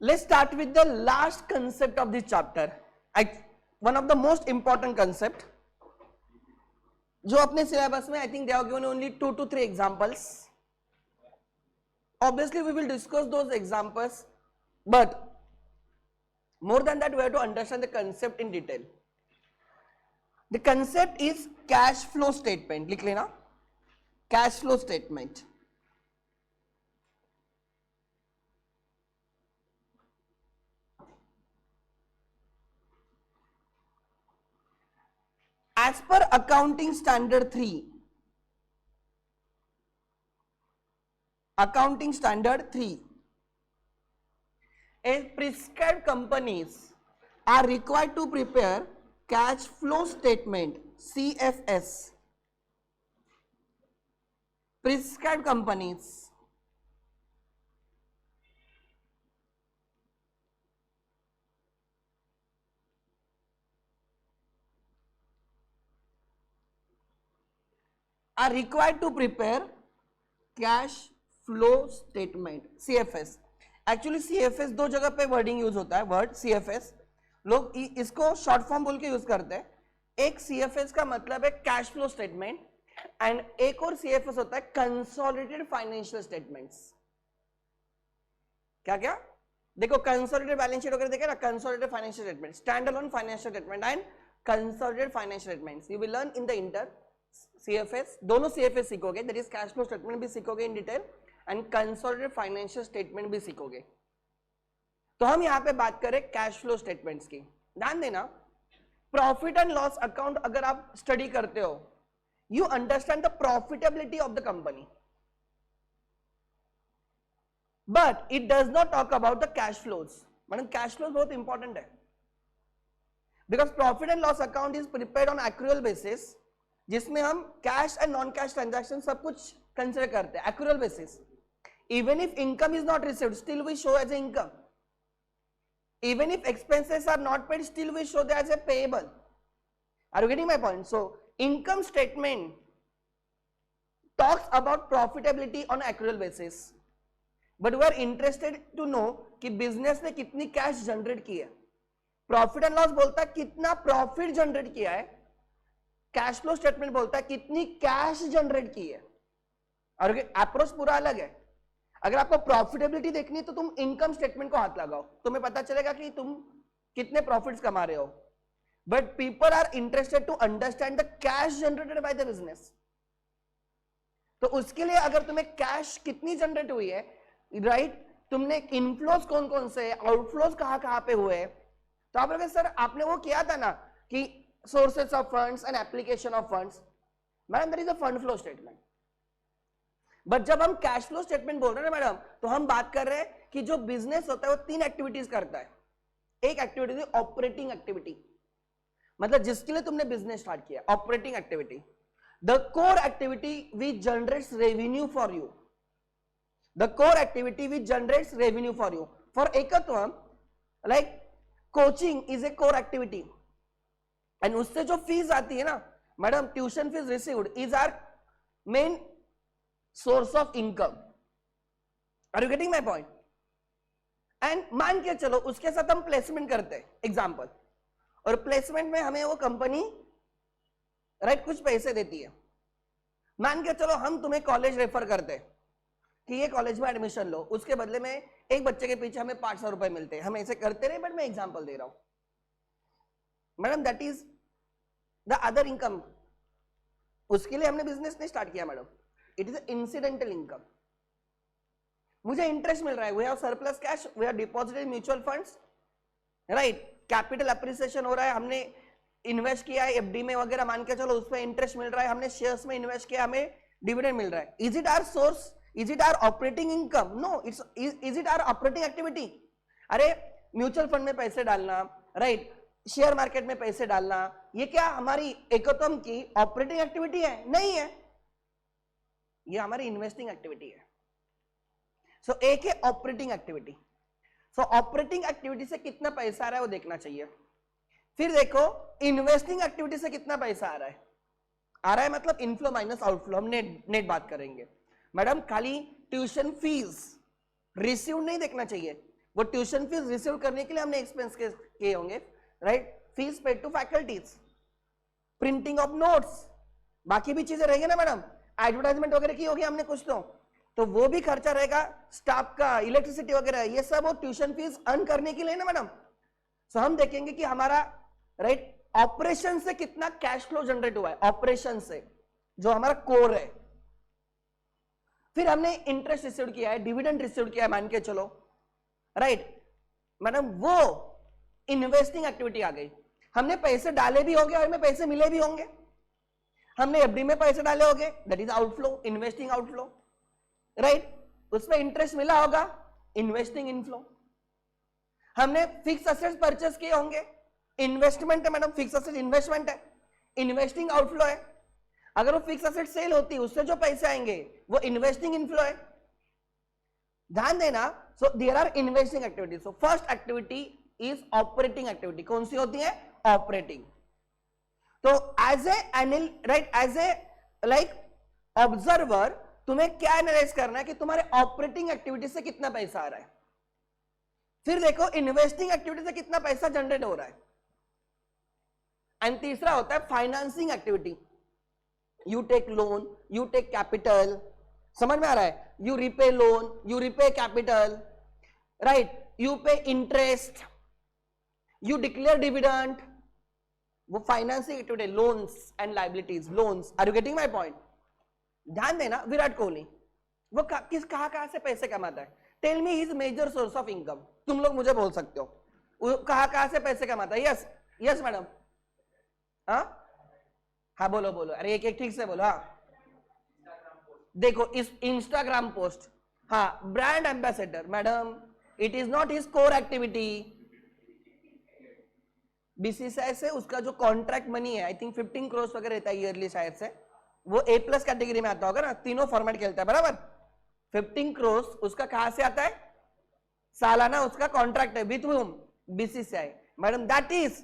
Let's start with the last concept of this chapter. One of the most important concept जो अपने syllabus में I think they have given only 2 to 3 examples. Obviously we will discuss those examples, but more than that we have to understand the concept in detail. The concept is cash flow statement. लिख लेना, cash flow statement. As per accounting standard 3, accounting standard 3, prescribed companies are required to prepare cash flow statement CFS. Prescribed companies are required to prepare cash flow statement CFS. Actually CFS दो जगह पे wording use होता है, word CFS लोग इसको short form बोल के use करते हैं. एक CFS का मतलब है कैश फ्लो स्टेटमेंट एंड एक और CFS होता है कंसोलिडेटेड फाइनेंशियल स्टेटमेंट्स. क्या क्या देखो, कंसोलिडेटेड बैलेंस शीट वगैरह देखे ना, consolidated financial statement, stand alone financial statement and consolidated financial statements. You will learn in the inter CFS, दोनों CFS सीखोगे, that is cash flow statement भी सीखोगे in detail and consolidated financial statement भी सीखोगे. तो हम यहां पे बात करें कैश फ्लो स्टेटमेंट्स की. ध्यान देना, प्रॉफिट एंड लॉस अकाउंट अगर आप स्टडी करते हो, you understand the profitability of the company, but it does not talk about the cash flows. मतलब कैश फ्लोज बहुत इंपॉर्टेंट है, because profit and loss account is prepared on accrual basis, जिसमें हम cash and non cash transaction सब कुछ consider करते हैं accrual basis. Even if income is not received, still we show as a income. Even if expenses are not paid, still we show that as a payable. Are you getting my point? So income statement talks about profitability on accrual basis, but we are interested to know कि business ने कितनी cash generate की है. Profit and loss बोलता है कितना profit generate किया है, कैश फ्लो स्टेटमेंट बोलता है कितनी कैश जनरेट की है. और अप्रोच पूरा अलग है. अगर आपको प्रॉफिटेबिलिटी देखनी है तो तुम इनकम स्टेटमेंट को हाथ लगाओ, तुम्हें पता चलेगा कि तुम कितने प्रॉफिट्स कमा रहे हो. But people are interested to understand the cash generated by the business. तो उसके लिए अगर तुम्हें कैश कितनी जनरेट हुई है, राइट, तुमने इनफ्लोज कौन कौन से, आउटफ्लोज कहां कहां पे हुए, तो आप लोग सर आपने वो किया था ना कि sources of funds and application of funds. Madam, there is a fund flow statement. But जब हम कैश फ्लो स्टेटमेंट बोल रहे हैं ना मैडम, तो हम बात कर रहे हैं कि जो बिजनेस होता है वो 3 एक्टिविटीज करता है. एक एक्टिविटी ऑपरेटिंग एक्टिविटी, मतलब जिसके लिए तुमने बिजनेस स्टार्ट किया, operating activity. The core activity which generates revenue for you, the core activity which generates revenue for you. For Ekatvam, like coaching is a core activity, and उससे जो fees आती है ना madam, tuition fees received is our main source of income. Are you getting my point? And मान के चलो उसके साथ हम प्लेसमेंट करते हैं एग्जांपल, और प्लेसमेंट में हमें वो कंपनी राइट कुछ पैसे देती है. मान के चलो हम तुम्हें कॉलेज रेफर करते हैं कि ये कॉलेज में एडमिशन लो, उसके बदले में एक बच्चे के पीछे हमें 500 रुपए मिलते हैं. हम ऐसे करते रहे, बट मैं एग्जाम्पल दे रहा हूं madam. That is the other income. उसके लिए हमने बिजनेस नहीं स्टार्ट किया madam, it is incidental income. मुझे इंटरेस्ट मिल रहा है, we have surplus cash, we have deposited mutual funds, right, capital appreciation हो रहा है, हमने इन्वेस्ट किया है एफडी में वगैरह, मान के चलो उसमें इंटरेस्ट मिल रहा है, हमने शेयर्स में इन्वेस्ट किया, हमें डिविडेंड मिल रहा है. Is it our source? Is it our operating income? No, it's is it our operating activity? अरे म्यूचुअल फंड में पैसे डालना, राइट, शेयर मार्केट में पैसे डालना, ये क्या हमारी एकत्वम की ऑपरेटिंग एक्टिविटी है? नहीं है, ये हमारी इन्वेस्टिंग एक्टिविटी है. सो एक है ऑपरेटिंग एक्टिविटी. सो ऑपरेटिंग एक्टिविटी से कितना पैसा आ रहा है वो देखना चाहिए. फिर देखो इन्वेस्टिंग एक्टिविटी से कितना पैसा आ रहा है मतलब इनफ्लो माइनस आउटफ्लो. हम नेट बात करेंगे मैडम. खाली ट्यूशन फीस रिसीव नहीं देखना चाहिए, वो ट्यूशन फीस रिसीव करने के लिए हमने एक्सपेंस किए होंगे, right? Fees paid to faculties, printing of notes, बाकी भी चीजें रहेंगी ना मैडम, एडवर्टाइजमेंट वगैरह की होगी हमने कुछ, तो वो भी खर्चा रहेगा, स्टाफ का, इलेक्ट्रिसिटी वगैरह, ये सब वो ट्यूशन फीस अर्न करने के लिए ना मैडम। सो हम देखेंगे कि हमारा राइट ऑपरेशन से कितना कैश फ्लो जनरेट हुआ है, ऑपरेशन से जो हमारा कोर है। फिर हमने इंटरेस्ट रिसीव किया है, डिविडेंड रिसीव किया है, मान के चलो, राइट मैडम, वो इन्वेस्टिंग एक्टिविटी आ गई। हमने पैसे डाले भी होंगे और हमें पैसे मिले भी होंगे, हमने एफडी में पैसे डाले होंगे, that is outflow, investing outflow, right? उसमें इंटरेस्ट मिला होगा, इन्वेस्टिंग इनफ्लो। हमने फिक्स असेट्स परचेस किए होंगे, इन्वेस्टमेंट है मैडम, फिक्स असेट इन्वेस्टमेंट है, इन्वेस्टिंग आउटफ्लो है। अगर वो फिक्स असेट सेल होती है उससे जो पैसे आएंगे वो इन्वेस्टिंग इनफ्लो है, ध्यान देना। So there are investing activities. So first activity is operating activity. कौन सी होती है? ऑपरेटिंग। तो as a anal, right, as a like observer तुम्हें क्या एनालाइज करना है कि तुम्हारे ऑपरेटिंग एक्टिविटी से कितना पैसा आ रहा है। फिर देखो इन्वेस्टिंग एक्टिविटी से कितना पैसा जनरेट हो रहा है। एंड तीसरा होता है financing activity. You take loan, you take capital, समझ में आ रहा है? You repay loan, you repay capital, right, you pay interest, you declare dividend, वो financing activity, loans and liabilities, loans. Are you getting my point? ध्यान देना, विराट कोहली वो कहां से पैसे कमाता है? Tell me his major source of income. तुम लोग मुझे बोल सकते हो वो कहां से पैसे कमाता है? यस यस मैडम, हाँ बोलो बोलो, अरे एक एक ठीक से बोलो। हाँ देखो इस इंस्टाग्राम पोस्ट, हाँ brand ambassador madam, it is not his core activity. BCCI से उसका जो कॉन्ट्रैक्ट मनी है, आई थिंक 15 करोड़ वगैरह रहता है ईयरली, शायद से वो A+ कैटेगरी में आता होगा ना, तीनों फॉर्मेट खेलता है बराबर। 15 करोड़ उसका कहां से आता है? सालाना उसका कॉन्ट्रैक्ट है with whom? BCCI. Madam that is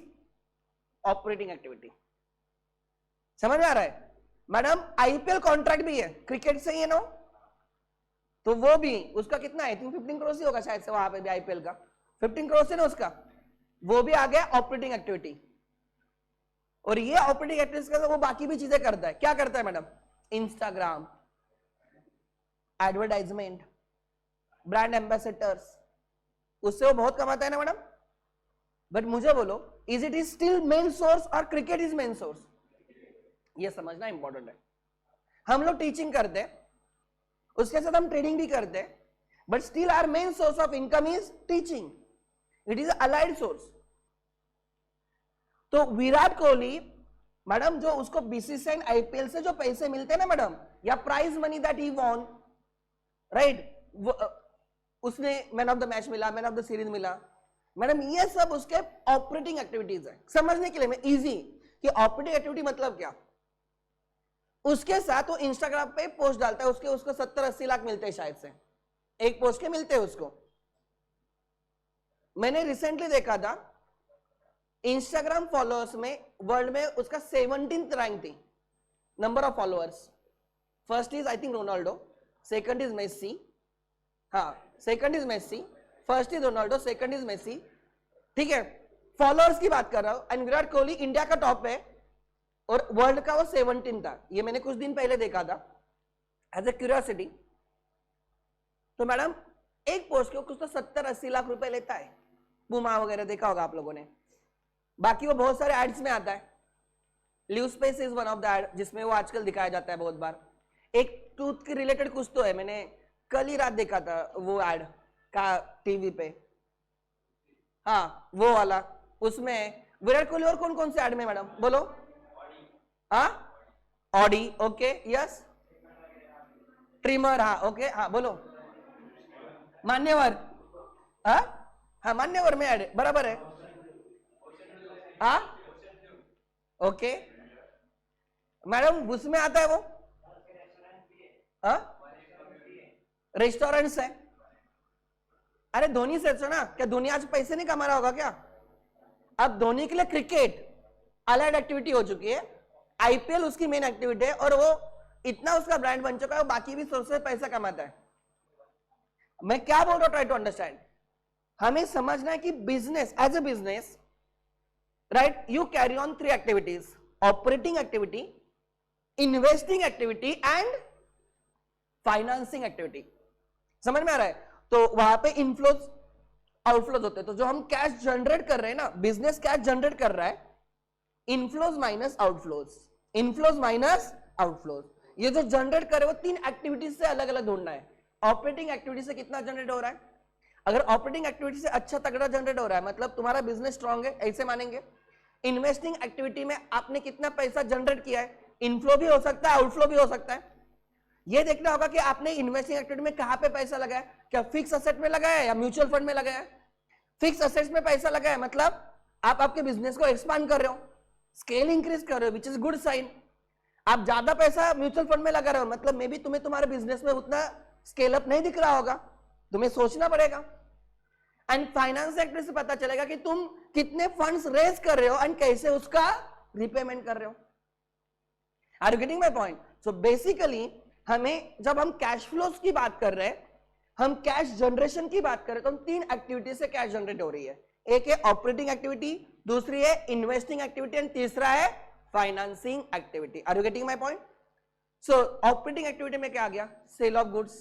operating activity. समझ में आ रहा है? मैडम आईपीएल कॉन्ट्रैक्ट भी है, क्रिकेट से ही है ना, तो वो भी उसका कितना है? 15 करोड़ ही होगा शायद से, वहां पे भी आईपीएल का 15 करोड़ से ना उसका, वो भी आ गया ऑपरेटिंग एक्टिविटी। और ये ऑपरेटिंग एक्टिविटीज का वो बाकी भी चीजें करता है। क्या करता है madam? Instagram, advertisement, brand ambassadors, उससे वो बहुत कमाता है ना मैडम। बट मुझे बोलो, is it is still main source और क्रिकेट इज मेन सोर्स? ये समझना इंपॉर्टेंट है। हम लोग टीचिंग करते हैं, उसके साथ हम ट्रेडिंग भी करते हैं, but still our main source of income is teaching, it is allied source. तो विराट कोहली मैडम, जो उसको बीसीसीआई आईपीएल से जो पैसे मिलते हैं ना मैडम, या prize money that he won, right, उसने मैन ऑफ द मैच मिला, मैन ऑफ द सीरीज मिला, मैडम ये सब उसके ऑपरेटिंग एक्टिविटीज है। समझने के लिए मैं इजी कि ऑपरेटिंग एक्टिविटी मतलब क्या। उसके साथ वो इंस्टाग्राम पे पोस्ट डालता है, उसको 70-80 लाख मिलते हैं शायद से, एक पोस्ट के मिलते हैं उसको। मैंने रिसेंटली देखा था इंस्टाग्राम फॉलोअर्स में वर्ल्ड में उसका 17th रैंक थी, number of followers. First is I think Ronaldo, second is Messi, हाँ second is Messi, first is Ronaldo, second is Messi, ठीक है, फॉलोअर्स की बात कर रहा हूं। एंड विराट कोहली इंडिया का टॉप है और वर्ल्ड का वो 17 था। ये मैंने कुछ दिन पहले देखा था एज ए क्यूरियोसिटी। तो मैडम एक पोस्ट के कुछ तो 70-80 लाख रुपए लेता है। पुमा वगैरह देखा होगा आप लोगों ने, बाकी वो बहुत सारे एड्स में आता है। Live space is one of the ad जिसमें वो आजकल दिखाया जाता है बहुत बार। एक टूथ के रिलेटेड कुछ तो है, मैंने कल ही रात देखा था वो एड का टीवी पे, हाँ वो वाला। उसमें विराट कोहली और कौन कौन से एड में मैडम बोलो? हाँ ऑडी, ओके, यस, ट्रिमर, हाँ ओके, हाँ बोलो, मान्यवर, हाँ मान्यवर में एड बराबर है, हाँ ओके मैडम, उसमें आता है वो, हाँ रेस्टोरेंट्स है। अरे धोनी से ना, क्या धोनी आज पैसे नहीं कमा रहा होगा क्या? अब धोनी के लिए क्रिकेट अलाइड एक्टिविटी हो चुकी है, आईपीएल उसकी मेन एक्टिविटी है, और वो इतना उसका ब्रांड बन चुका है, वो बाकी भी सोर्स से पैसा कमाता है। मैं क्या बोल रहा हूं, ट्राई टू अंडरस्टैंड। हमें समझना है कि business, as a business, right, you carry on 3 activities: operating activity, investing activity and financing activity. समझ में आ रहा है? तो वहां पे इनफ्लोज आउटफ्लोज होते हैं। तो जो हम कैश जनरेट कर रहे हैं ना, बिजनेस कैश जनरेट कर रहा है, inflows minus outflows, inflows minus outflows. ये जो जनरेट करे वो 3 एक्टिविटीज से अलग अलग ढूंढना है। ऑपरेटिंग एक्टिविटी से कितना जनरेट हो रहा है? अगर ऑपरेटिंग एक्टिविटी से अच्छा तगड़ा जनरेट हो रहा है मतलब तुम्हारा बिजनेस स्ट्रांग है, ऐसे मानेंगे। इन्वेस्टिंग एक्टिविटी में आपने कितना पैसा जनरेट किया है, इनफ्लो भी हो सकता है, आउटफ्लो भी हो सकता है। ये देखना होगा कि आपने इन्वेस्टिंग एक्टिविटी में कहां पे पैसा लगाया, क्या फिक्स असेट में लगाया या म्यूचुअल फंड में लगाया। फिक्स असेट्स में पैसा लगाया मतलब आप आपके बिजनेस को एक्सपांड कर रहे हो, स्केल इंक्रीज कर रहे हो, विच इज गुड साइन। आप ज्यादा पैसा म्यूचुअल फंड में लगा रहे हो मतलब मे बी तुम्हें तुम्हारे बिजनेस में उतना स्केल अप नहीं दिख रहा होगा, तुम्हें सोचना पड़ेगा। एंड फाइनेंस एक्टिविटी से पता चलेगा कि तुम कितने फंड्स रेज कर रहे हो एंड कैसे उसका रिपेमेंट कर रहे हो। Are you getting my point? So basically हमें जब हम कैश फ्लोज की बात कर रहे हैं, हम कैश जनरेशन की बात करें तो हम 3 एक्टिविटी से कैश जनरेट हो रही है। एक है ऑपरेटिंग एक्टिविटी, दूसरी है इन्वेस्टिंग एक्टिविटी एंड तीसरा है financing activity. Are you getting my point? So operating activity में क्या आ गया? सेल ऑफ गुड्स,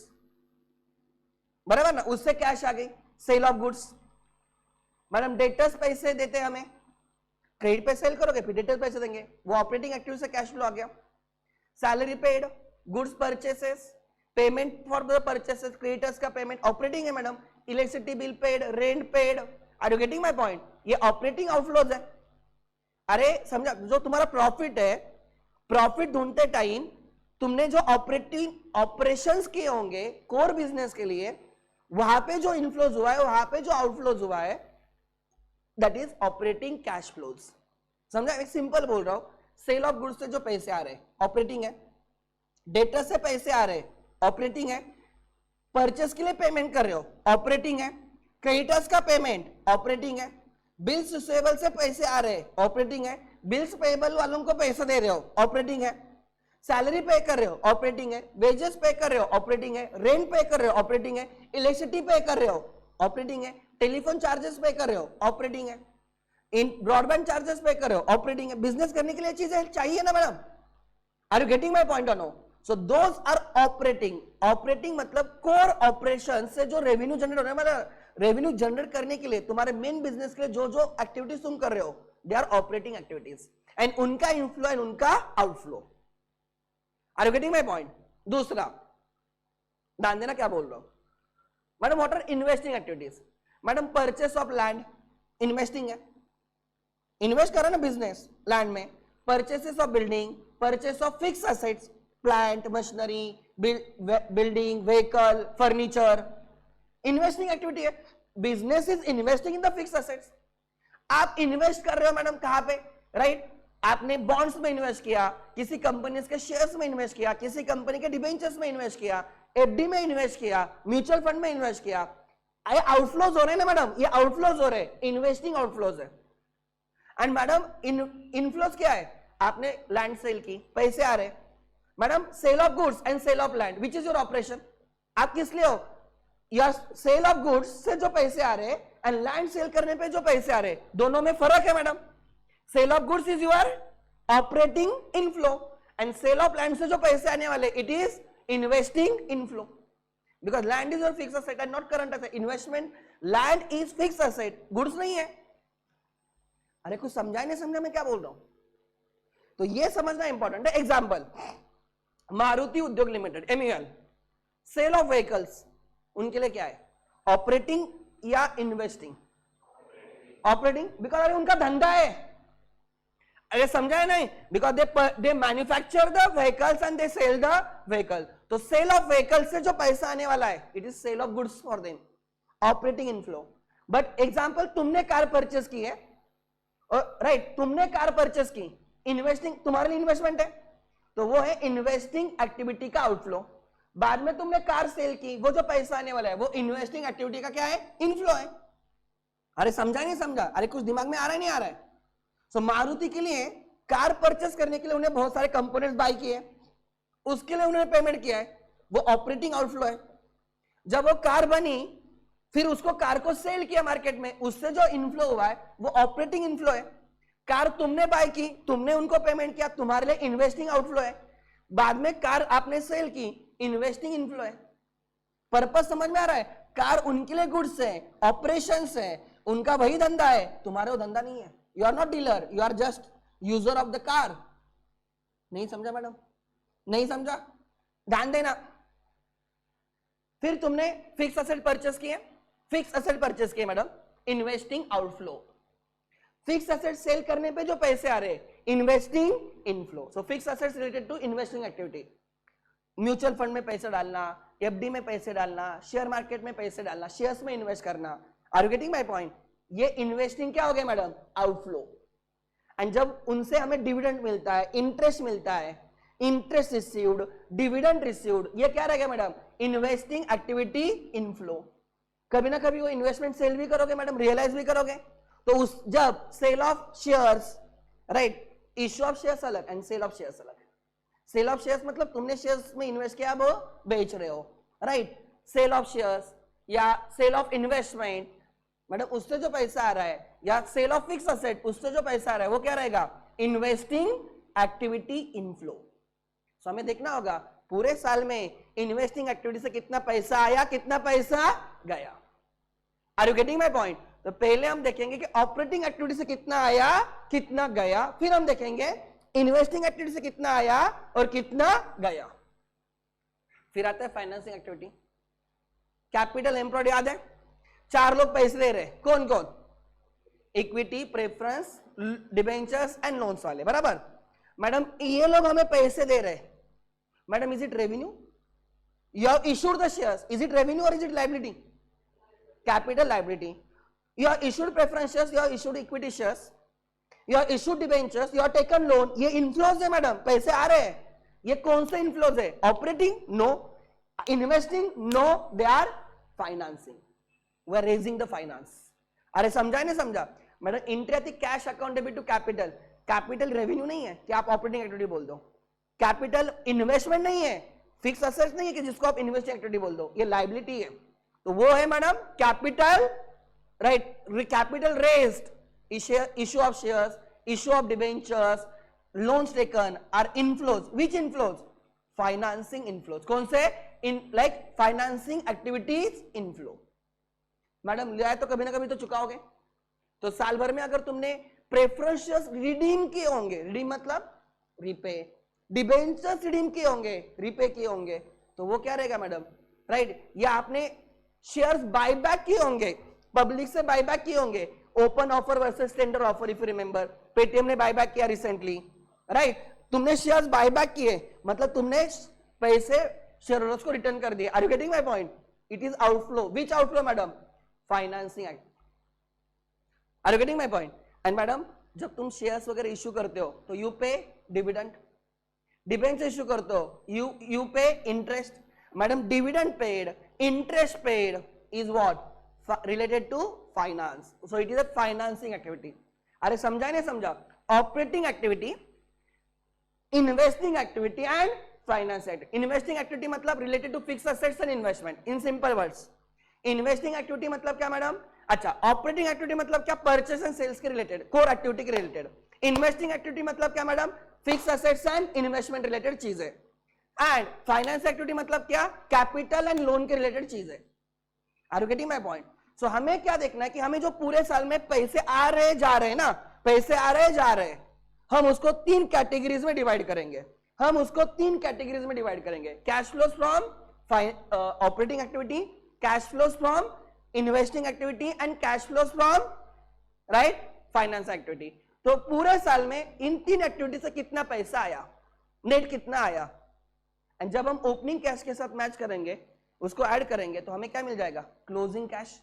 बराबर ना, उससे कैश आ गई, sale of goods. Madam debtors पैसे देते हैं हमें, क्रेडिट पे सेल करोगे फिर डेटर्स पैसे देंगे, वो ऑपरेटिंग एक्टिविटी से कैश फ्लो आ गया। Salary paid, goods purchases, payment for the purchases, creditors का पेमेंट ऑपरेटिंग है madam. Electricity bill paid, rent paid. Are you getting my point? ये ऑपरेटिंग आउटफ्लोज है। अरे समझा, जो तुम्हारा प्रॉफिट है, प्रॉफिट ढूंढते टाइम तुमने जो ऑपरेटिंग ऑपरेशंस किए होंगे कोर बिजनेस के लिए, वहां पे जो इनफ्लोज हुआ है, वहां पे जो आउटफ्लोज हुआ है, that is operating cash flows. समझा? एक सिंपल बोल रहा हूं, सेल ऑफ गुड्स से जो पैसे आ रहे हैं ऑपरेटिंग है, डेटर से पैसे आ रहे हैं ऑपरेटिंग है, परचेस के लिए पेमेंट कर रहे हो ऑपरेटिंग है, क्रेडिटर्स का पेमेंट ऑपरेटिंग है, बिल्स रिसीवेबल से पैसे आ रहे हैं ऑपरेटिंग है, बिल्स पेएबल वालों को पैसे दे रहे हो ऑपरेटिंग है, सैलरी पे कर रहे हो ऑपरेटिंग है, वेजेस पे कर रहे हो ऑपरेटिंग है, रेंट पे कर रहे हो ऑपरेटिंग है, इलेक्ट्रिसिटी पे कर रहे हो ऑपरेटिंग है, टेलीफोन चार्जेस पे कर रहे हो ऑपरेटिंग है, इन ब्रॉडबैंड चार्जेस पे कर रहे हो ऑपरेटिंग है। बिजनेस करने के लिए चीजें चाहिए ना madam? Are you getting my point और no? So those are operating. Operating मतलब कोर ऑपरेशन से जो रेवेन्यू जनरेट हो रहा है, मतलब रेवेन्यू जनरेट करने के लिए तुम्हारे मेन बिजनेस के लिए जो जो एक्टिविटीज तुम कर रहे हो, they are operating activities and उनका इनफ्लो एंड उनका outflow. Are you getting my point? दूसरा ध्यान देना क्या बोल रहा हूं madam. What are investing activities? Madam purchase of land investing है, इन्वेस्ट करा ना बिजनेस लैंड में। Purchases of building, purchase of fix assets, plant, machinery, building, vehicle, furniture, investing activity है। Business is investing in the fix assets. आप invest कर रहे हो madam कहां पे? राइट, आपने बॉन्ड्स में इन्वेस्ट किया, किसी कंपनी के शेयर्स में इन्वेस्ट किया, किसी कंपनी के डिबेंचर्स में इन्वेस्ट किया, एफडी में इन्वेस्ट किया, म्यूचुअल फंड में इन्वेस्ट किया। ये आउटफ्लोज हो रहे हैं ना मैडम, ये आउटफ्लोज हो रहे हैं, इन्वेस्टिंग आउटफ्लोज है। एंड मैडम इनफ्लोज क्या है? आपने लैंड सेल की, पैसे आ रहे। Madam sale of goods and sale of land, which is your operation? आप किस लिए हो? या सेल ऑफ गुड्स से जो पैसे आ रहे एंड लैंड सेल करने पे जो पैसे आ रहे, दोनों में फर्क है madam. Sale of goods is your operating inflow and sale of land से जो पैसे आने वाले, it is investing inflow, because land is your fix asset and not current asset. Investment, land is fix asset, goods नहीं है। अरे कुछ समझा नहीं समझा मैं क्या बोल रहा हूं? तो ये समझना इंपॉर्टेंट है। Example, Maruti Udyog limited, MEL, sale of vehicles, उनके लिए क्या है? ऑपरेटिंग या इन्वेस्टिंग? ऑपरेटिंग, बिकॉज अरे उनका धंधा है। अरे समझा है नहीं? Because they manufacture the vehicles and they sell the vehicle. तो सेल ऑफ व्हीकल से जो पैसा आने वाला है, it is sale of goods for them, operating inflow. But example, तुमने कार परचेस की है, राइट, तुमने कार परचेस की, इन्वेस्टिंग तुम्हारे लिए इन्वेस्टमेंट है, तो वो है इन्वेस्टिंग एक्टिविटी का आउटफ्लो। बाद में तुमने कार सेल की, वो जो पैसा आने वाला है वो इन्वेस्टिंग एक्टिविटी का क्या है? इनफ्लो है। अरे समझा नहीं समझा? अरे कुछ दिमाग में आ रहा है नहीं आ रहा है? सो मारुति के लिए कार परचेस करने के लिए उन्हें बहुत सारे कंपोनेंट्स बाय किए, उसके लिए उन्होंने पेमेंट किया है, वो ऑपरेटिंग आउटफ्लो है। जब वो कार बनी, फिर उसको कार को सेल किया मार्केट में, उससे जो इनफ्लो हुआ है वो ऑपरेटिंग इनफ्लो है। कार तुमने बाय की, तुमने उनको पेमेंट किया, तुम्हारे लिए इन्वेस्टिंग आउटफ्लो है। बाद में कार आपने सेल की, इन्वेस्टिंग इनफ्लो है। पर्पस समझ में आ रहा है? कार उनके लिए गुड्स है, ऑपरेशंस है, उनका वही धंधा है, तुम्हारे वो धंधा नहीं है। You are not dealer, you are just user of the car. नहीं समझा मैडम? नहीं समझा? ध्यान देना। फिर तुमने फिक्स असेट परचेस किए, फिक्स असेट परचेस किए madam, investing outflow. Fix asset sale करने पे जो पैसे आ रहे, investing inflow. So fix assets related to investing activity. Mutual fund में पैसे डालना, एफडी में पैसे डालना, शेयर मार्केट में पैसे डालना, शेयर्स में इन्वेस्ट करना। Are you getting my point? ये इन्वेस्टिंग क्या हो गया मैडम? आउटफ्लो। एंड जब उनसे हमें डिविडेंड मिलता है, इंटरेस्ट मिलता है, इंटरेस्ट रिसीव्ड, डिविडेंड रिसीव्ड, ये क्या रहेगा मैडम? Investing activity inflow. कभी ना कभी वो इन्वेस्टमेंट सेल भी करोगे मैडम, रियलाइज भी करोगे। तो उस जब sale of shares, right, issue of shares अलग एंड सेल ऑफ शेयर्स अलग। सेल ऑफ शेयर्स मतलब तुमने शेयर्स में इन्वेस्ट किया, वो बेच रहे हो, राइट। सेल ऑफ शेयर्स या सेल ऑफ इन्वेस्टमेंट मैडम, उससे जो पैसा आ रहा है, या सेल ऑफ फिक्स असेट, उससे जो पैसा आ रहा है वो क्या रहेगा? Investing activity inflow. सो हमें देखना होगा पूरे साल में इन्वेस्टिंग एक्टिविटी से कितना पैसा आया, कितना पैसा गया। Are you getting my point? तो पहले हम देखेंगे कि ऑपरेटिंग एक्टिविटी से कितना आया, कितना गया, फिर हम देखेंगे इन्वेस्टिंग एक्टिविटी से कितना आया और कितना गया। फिर आता है फाइनेंसिंग एक्टिविटी। कैपिटल एम्प्लॉयड याद है? 4 लोग पैसे दे रहे, कौन कौन? Equity, preference, debentures and loans वाले, बराबर। मैडम ये लोग हमें पैसे दे रहे, madam is it revenue? You have issued the shares, is it revenue और is it liability? Capital liability. You have issued preference shares, you have issued equity shares, you have issued debentures, you have taken loan. ये inflows है madam, पैसे आ रहे हैं। ये कौन से इनफ्लोज है? Operating? No. Investing? No. They are financing. We are raising the finance. अरे समझा नहीं समझा madam? Entry cash account debit to capital. Capital revenue नहीं है कि आप ऑपरेटिंग एक्टिविटी बोल दो। कैपिटल इन्वेस्टमेंट नहीं है, फिक्स असेट्स नहीं है कि जिसको आप इन्वेस्टिंग एक्टिविटी बोल दो, ये लायबिलिटी है। तो वो है madam capital, right. Capital raised, issue of shares, issue of debentures, loans taken are inflows. Which inflows? Financing inflows. कौन से? In like financing activities inflow. Madam लिया है तो कभी ना कभी तो चुकाओगे। तो साल भर में अगर तुमने प्रेफरेंस शेयर्स रिडीम किए होंगे, रिडीम मतलब रिपे, डिबेंचर्स रिडीम किए होंगे, रिपे किए होंगे, तो वो क्या रहेगा मैडम? राइट। या आपने शेयर्स बायबैक किए होंगे, पब्लिक से बायबैक किए होंगे, open offer versus tender offer, if you remember, Paytm ने बायबैक किया रिसेंटली, राइट। तुमने शेयर्स बायबैक किए, मतलब तुमने पैसे शेयरहोल्डर्स को रिटर्न कर दिए। Are you getting my point? It is outflow. Which outflow madam? Financing act. Are you getting my point? And madam जब तुम शेयर्स वगैरह इश्यू करते हो तो यू पे डिविडेंड, डिबेंचर इश्यू करते हो you pay interest. Madam dividend paid, interest paid is what? Related to finance. So it is a financing activity. अरे समझा नहीं समझा? Operating activity, investing activity and finance activity. Investing activity मतलब related to fix assets and investment, in simple words. Investing activity मतलब क्या madam? अच्छा, operating activity मतलब क्या? परचेस एंड सेल्स के रिलेटेड, कोर एक्टिविटी के रिलेटेड। इन्वेस्टिंग एक्टिविटी मतलब क्या madam? Fix assets and investment related चीजें। एंड फाइनेंस एक्टिविटी मतलब क्या? कैपिटल एंड लोन के रिलेटेड चीजें। Are you getting my point? So हमें क्या देखना है कि हमें जो पूरे साल में पैसे आ रहे जा रहे हैं ना, पैसे आ रहे जा रहे हैं, हम उसको 3 कैटेगरीज में डिवाइड करेंगे। हम उसको 3 कैटेगरीज में डिवाइड करेंगे। Cash flows from operating activity, cash flows from investing activity and cash flows from, right, finance activity. तो पूरे साल में इन 3 एक्टिविटी से कितना पैसा आया, नेट कितना आया, एंड जब हम ओपनिंग कैश के साथ मैच करेंगे, उसको ऐड करेंगे, तो हमें क्या मिल जाएगा? Closing cash.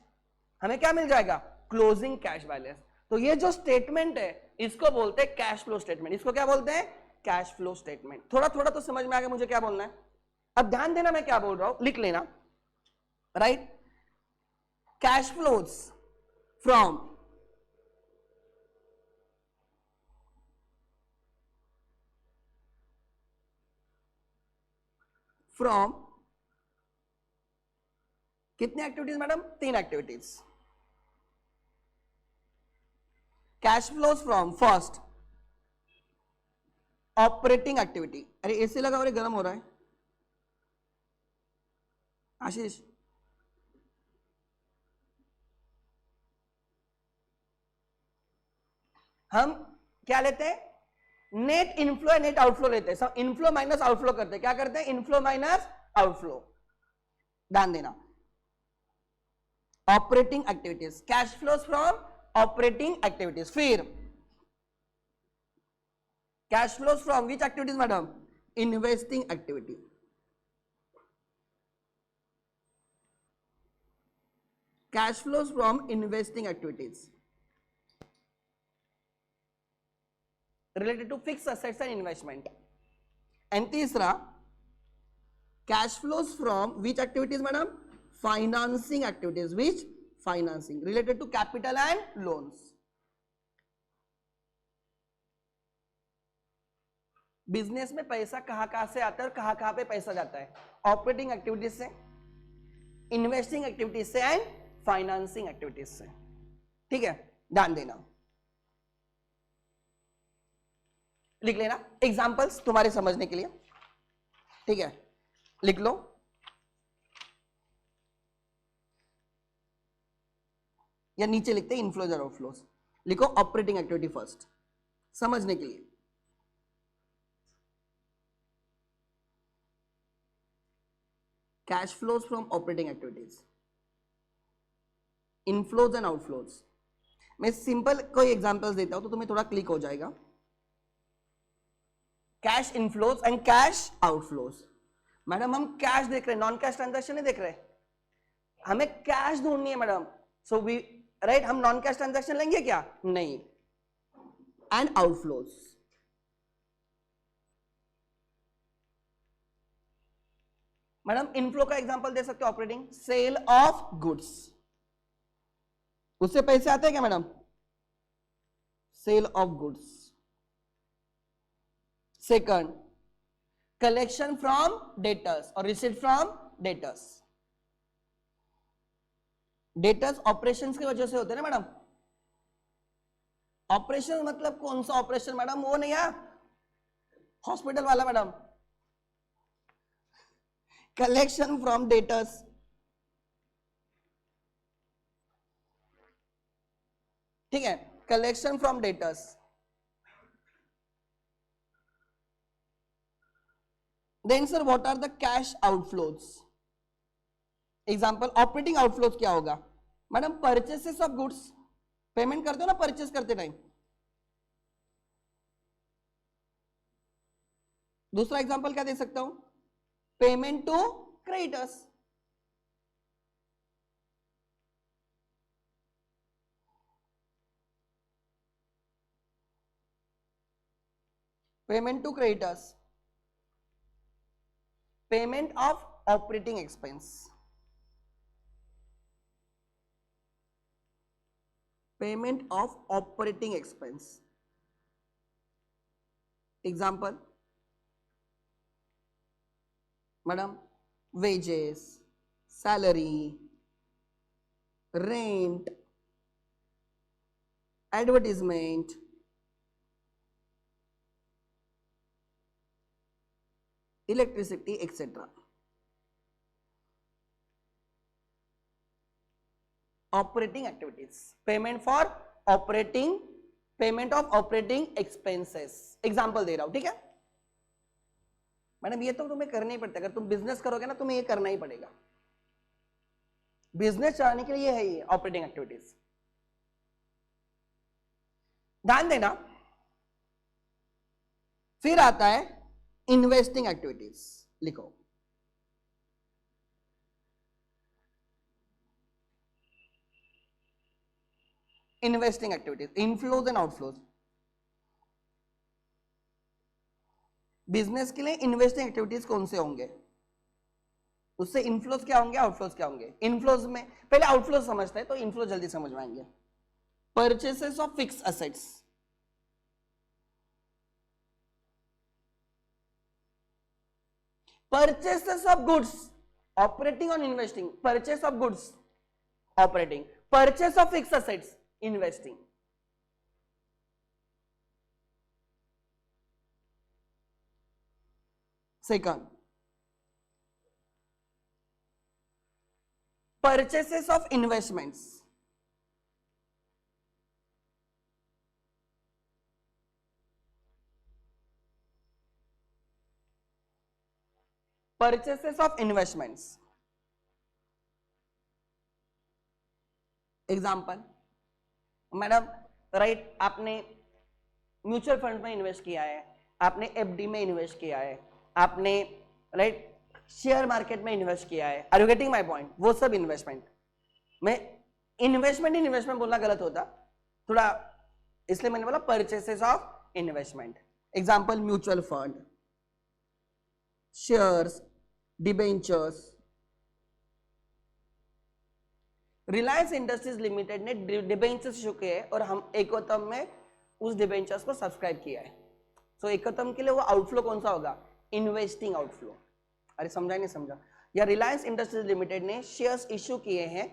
हमें क्या मिल जाएगा? Closing cash balance. तो ये जो स्टेटमेंट है इसको बोलते हैं कैश फ्लो स्टेटमेंट। इसको क्या बोलते हैं? Cash flow statement. थोड़ा थोड़ा तो समझ में आ गया मुझे क्या बोलना है। अब ध्यान देना मैं क्या बोल रहा हूं, लिख लेना, राइट। कैश फ्लोज फ्रॉम कितनी activities madam? 3 activities. Cash flows from first operating activity. अरे एसी लगा और गर्म हो रहा है आशीष. हम क्या लेते हैं? नेट इनफ्लो या नेट आउटफ्लो लेते हैं. सब इनफ्लो माइनस आउटफ्लो करते हैं. क्या करते हैं? Inflow minus outflow. ध्यान देना. Operating activities, cash flows from operating activities. फिर cash flows from which activities madam? Investing activity. Cash flows from investing activities related to fixed assets and investment. And तीसरा cash flows from which activities madam? Financing activities. Which? Financing related to capital and loans. Business में पैसा कहां कहां से आता है और कहां कहां पे पैसा जाता है? ऑपरेटिंग एक्टिविटीज से, इन्वेस्टिंग एक्टिविटीज से एंड फाइनेंसिंग एक्टिविटीज से. ठीक है, ध्यान देना. लिख लेना एग्जांपल्स तुम्हारे समझने के लिए. ठीक है, लिख लो. या नीचे लिखते हैं इनफ्लोज और आउटफ्लोज. लिखो ऑपरेटिंग एक्टिविटी फर्स्ट समझने के लिए. Cash flows from operating activities, inflows and outflows. मैं सिंपल कोई एग्जांपल्स देता हूं तो तुम्हें थोड़ा क्लिक हो जाएगा. Cash inflows and cash outflows. Madam हम कैश देख रहे हैं, नॉन कैश ट्रांजैक्शन नहीं देख रहे. हमें कैश ढूंढनी है मैडम. सो वी राइट, हम नॉन कैश ट्रांजैक्शन लेंगे क्या? नहीं. And outflows. मैडम इनफ्लो का एग्जांपल दे सकते हो. ऑपरेटिंग सेल ऑफ गुड्स, उससे पैसे आते हैं क्या madam? Sale of goods. Second, collection from debtors और receipt from debtors. Debtors operations की वजह से होते हैं ना मैडम. ऑपरेशन मतलब कौन सा ऑपरेशन मैडम? वो नहीं है हॉस्पिटल वाला मैडम. Collection from debtors. ठीक है, collection from debtors. Then sir, what are the cash outflows? Example, operating outflows क्या होगा madam? Purchases of goods. Payment करते हो ना परचेस करते टाइम. दूसरा एग्जांपल क्या दे सकता हूं? Payment to creditors. Payment to creditors. Payment of operating expense. Payment of operating expense. Example, madam, wages, salary, rent, advertisement, electricity, etc. Operating activities. Payment for operating, payment of operating expenses. Example दे रहा हूं. ठीक है madam, ये तो तुम्हें करना ही पड़ता है. अगर तुम बिजनेस करोगे ना तुम्हें ये करना ही पड़ेगा. बिजनेस चलाने के लिए है ये ऑपरेटिंग एक्टिविटीज. ध्यान देना. फिर आता है इन्वेस्टिंग एक्टिविटीज. लिखो investing activities, inflows and outflows. Business के लिए इन्वेस्टिंग एक्टिविटीज कौन से होंगे? उससे इनफ्लोज क्या होंगे, आउटफ्लोज क्या होंगे? इनफ्लोज में पहले आउटफ्लोज समझते हैं तो इनफ्लो जल्दी समझ में आएंगे. Purchases of fix assets. Purchases of goods operating on investing, purchase of goods operating, purchase of fixed assets investing. Second, purchases of investments. Purchases of investments. Example, madam right, आपने mutual fund में invest किया है, आपने FD में invest किया है, आपने right share market में इन्वेस्ट किया है. Are you getting my point? वो सब इन्वेस्टमेंट में इन्वेस्टमेंट बोलना गलत होता थोड़ा, इसलिए मैंने बोला purchases of investment. Example, mutual fund, shares, debentures. Reliance industries limited ने डिबेंचर्स इशू किए और हम एकतम में उस डिबेंचर्स को सब्सक्राइब किया है. सो एकतम के लिए वो आउटफ्लो कौन सा होगा? Investing outflow. अरे समझा नहीं समझा? या रिलायंस इंडस्ट्रीज लिमिटेड ने शेयर्स इशू किए हैं,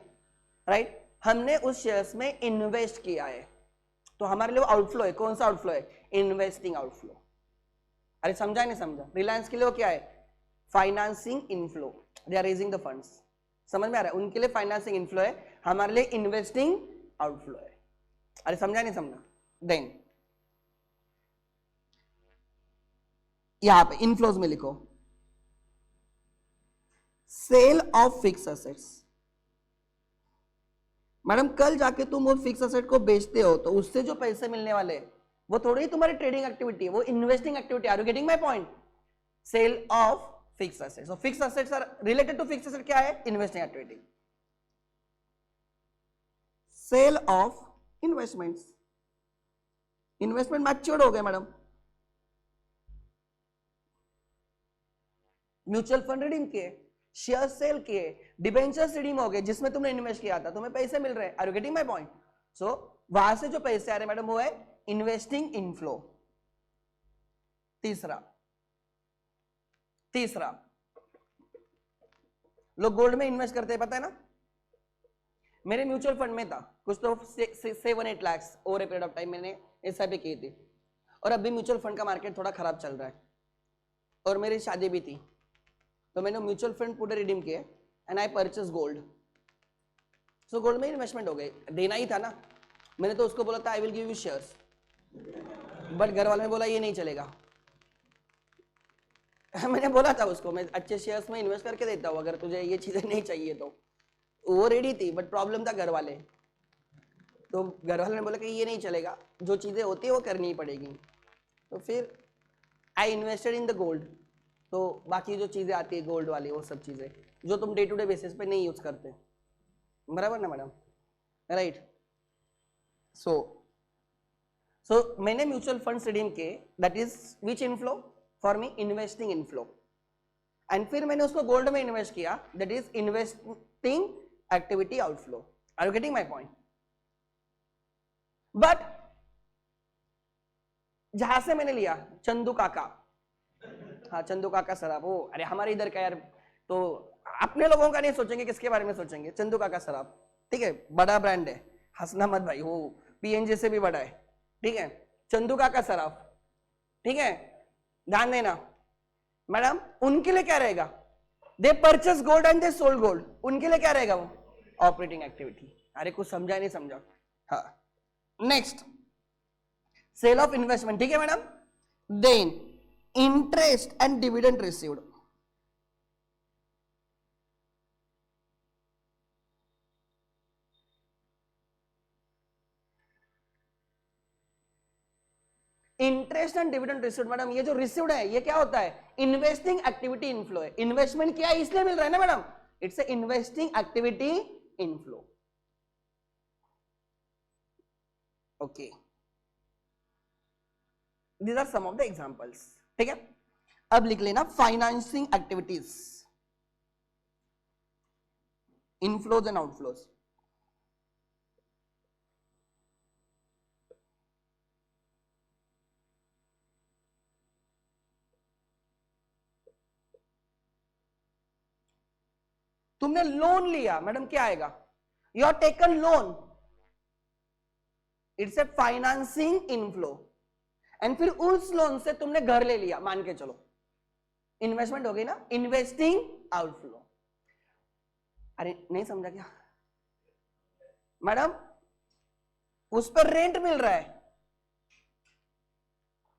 राइट, हमने उस शेयर्स में इन्वेस्ट किया है, तो हमारे लिए वो आउटफ्लो है. कौन सा आउटफ्लो है? Investing outflow. अरे समझा नहीं समझा? रिलायंस के लिए वो क्या है? Financing inflow. They are raising the funds. समझ में आ रहा है? उनके लिए फाइनेंसिंग इनफ्लो है, हमारे लिए इन्वेस्टिंग आउटफ्लो है. अरे समझा नहीं समझा? देन यहां पे इनफ्लोज में लिखो sale of fix assets. Madam कल जाके तुम वो फिक्स असेट को बेचते हो तो उससे जो पैसे मिलने वाले वो थोड़ी ही तुम्हारी ट्रेडिंग एक्टिविटी है, वो investing activity. Are you getting my point? Sale of fix assets. So fix assets are related to fix asset. क्या है? Investing activity. Sale of investments. Investment matured हो गए मैडम. म्यूचुअल फंड रिडीम किए, share sale किए, debentures redeem हो गए जिसमें तुमने इन्वेस्ट किया था, तुम्हें पैसे मिल रहे हैं. Are you getting my point? So वहां से जो पैसे आ रहे हैं मैडम वो है इन्वेस्टिंग इनफ्लो. तीसरा लोग गोल्ड में इन्वेस्ट करते हैं, पता है ना? मेरे म्यूचुअल फंड में था कुछ तो 7-8 lakh over a period of time मैंने एसआईपी की थी, और अभी म्यूचुअल फंड का मार्केट थोड़ा खराब चल रहा है और मेरी शादी भी थी, तो मैंने म्यूचुअल फंड पूरे रिडीम किए and I purchase gold. So gold में इन्वेस्टमेंट हो गई, देना ही था ना. मैंने तो उसको बोला था I will give you shares, but घर वालों ने बोला ये नहीं चलेगा. मैंने बोला था उसको मैं अच्छे शेयर्स में इन्वेस्ट करके देता हूँ अगर तुझे ये चीजें नहीं चाहिए तो. वो रेडी थी, बट प्रॉब्लम था घर वाले. तो घर वाले ने बोला कि ये नहीं चलेगा, जो चीजें होती है वो करनी ही पड़ेगी. तो फिर I invested in the gold. तो बाकी जो चीजें आती है गोल्ड वाली वो सब चीजें जो तुम डे टू डे बेसिस पे नहीं यूज करते, बराबर ना मैडम? राइट. सो मैंने म्यूचुअल फंड रिडीम किए, that is which inflow for me? Investing inflow. And फिर मैंने उसको गोल्ड में इन्वेस्ट किया, that is investing activity outflow. Are you getting my point? But जहां से मैंने लिया चंदू काका, हाँ चंदू काका शराब, वो अरे हमारे इधर का यार, तो अपने लोगों का नहीं सोचेंगे, किसके बारे में सोचेंगे? चंदू काका शराब, ठीक है, बड़ा ब्रांड है, हंसना मत भाई, वो पीएनजी से भी बड़ा है, ठीक है. चंदू काका शराब, ठीक है, ध्यान देना मैडम. उनके लिए क्या रहेगा? They purchase gold and they sold gold. उनके लिए क्या रहेगा? वो ऑपरेटिंग एक्टिविटी. अरे कुछ समझा नहीं समझा? हाँ. नेक्स्ट सेल ऑफ इन्वेस्टमेंट, ठीक है madam. Then interest and dividend received. Interest and dividend received madam, ये जो रिसीव्ड है ये क्या होता है? इन्वेस्टिंग एक्टिविटी इनफ्लो है. इन्वेस्टमेंट किया है इसलिए मिल रहा है ना madam, it's a investing activity inflow. Okay, these are some of the examples. ठीक है, अब लिख लेना financing activities, inflows and outflows. तुमने लोन लिया, मैडम क्या आएगा? You are taken loan, it's A financing inflow. And फिर उस लोन से तुमने घर ले लिया, मान के चलो, इन्वेस्टमेंट हो गई ना, इन्वेस्टिंग आउटफ्लो। अरे नहीं समझा क्या मैडम? उस पर रेंट मिल रहा है,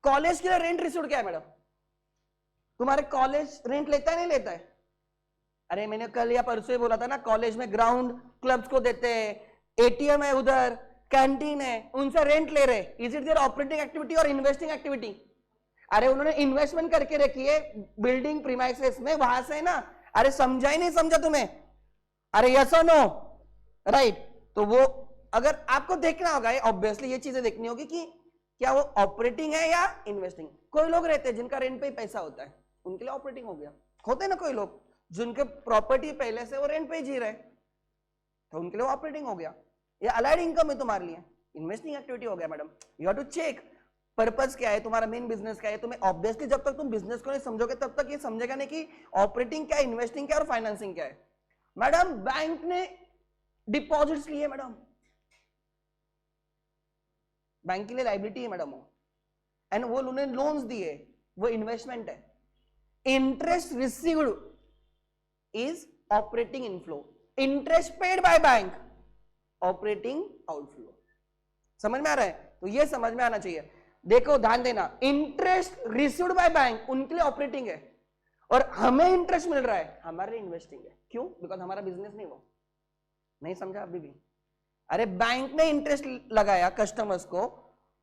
कॉलेज के लिए रेंट रिसीव क्या है मैडम? तुम्हारे कॉलेज रेंट लेता है नहीं लेता है? अरे मैंने कल या परसों ही बोला था ना, कॉलेज में ग्राउंड क्लब्स को देते हैं, एटीएम है उधर, कैंटीन है, उनसे रेंट ले रहे। Is it their operating activity और इन्वेस्टिंग एक्टिविटी? अरे उन्होंने इन्वेस्टमेंट करके रखी है बिल्डिंग प्रीमाइसेस में, वहां से ना। अरे समझा ही नहीं समझा तुम्हें? अरे यस और नो, राइट? तो वो अगर आपको देखना होगा, ऑब्वियसली ये चीजें देखनी होगी कि क्या वो ऑपरेटिंग है या इन्वेस्टिंग। कोई लोग रहते हैं जिनका रेंट पे ही पैसा होता है, उनके लिए ऑपरेटिंग हो गया। होते हैं ना कोई लोग जिनके प्रॉपर्टी पहले से वो रेंट पे ही जी रहे, तो उनके लिए ऑपरेटिंग हो गया। ये अलाइड इनकम है तुम्हारे लिए, इन्वेस्टिंग एक्टिविटी हो गया madam. You have to check purpose क्या है, तुम्हारा मेन बिजनेस क्या है। तुम्हें ऑब्वियसली जब तक तुम बिजनेस को नहीं समझोगे तब तक ये समझेगा नहीं कि ऑपरेटिंग क्या है, इन्वेस्टिंग क्या है और फाइनेंसिंग क्या है। मैडम बैंक ने डिपॉजिट्स लिए मैडम, बैंक के लिए लाइबिलिटी है मैडम वो, एंड वो उन्होंने लोन्स दिए, वो इन्वेस्टमेंट है। Interest received is operating inflow, interest paid by bank operating outflow. समझ में आ रहा है? तो ये समझ में आना चाहिए। देखो ध्यान देना, इंटरेस्ट रिसीव्ड बाय बैंक उनके लिए ऑपरेटिंग है, और हमें इंटरेस्ट मिल रहा है हमारे लिए इन्वेस्टिंग है। क्यों? बिकॉज हमारा बिजनेस नहीं वो। नहीं समझा अभी भी? अरे बैंक ने इंटरेस्ट लगाया कस्टमर्स को,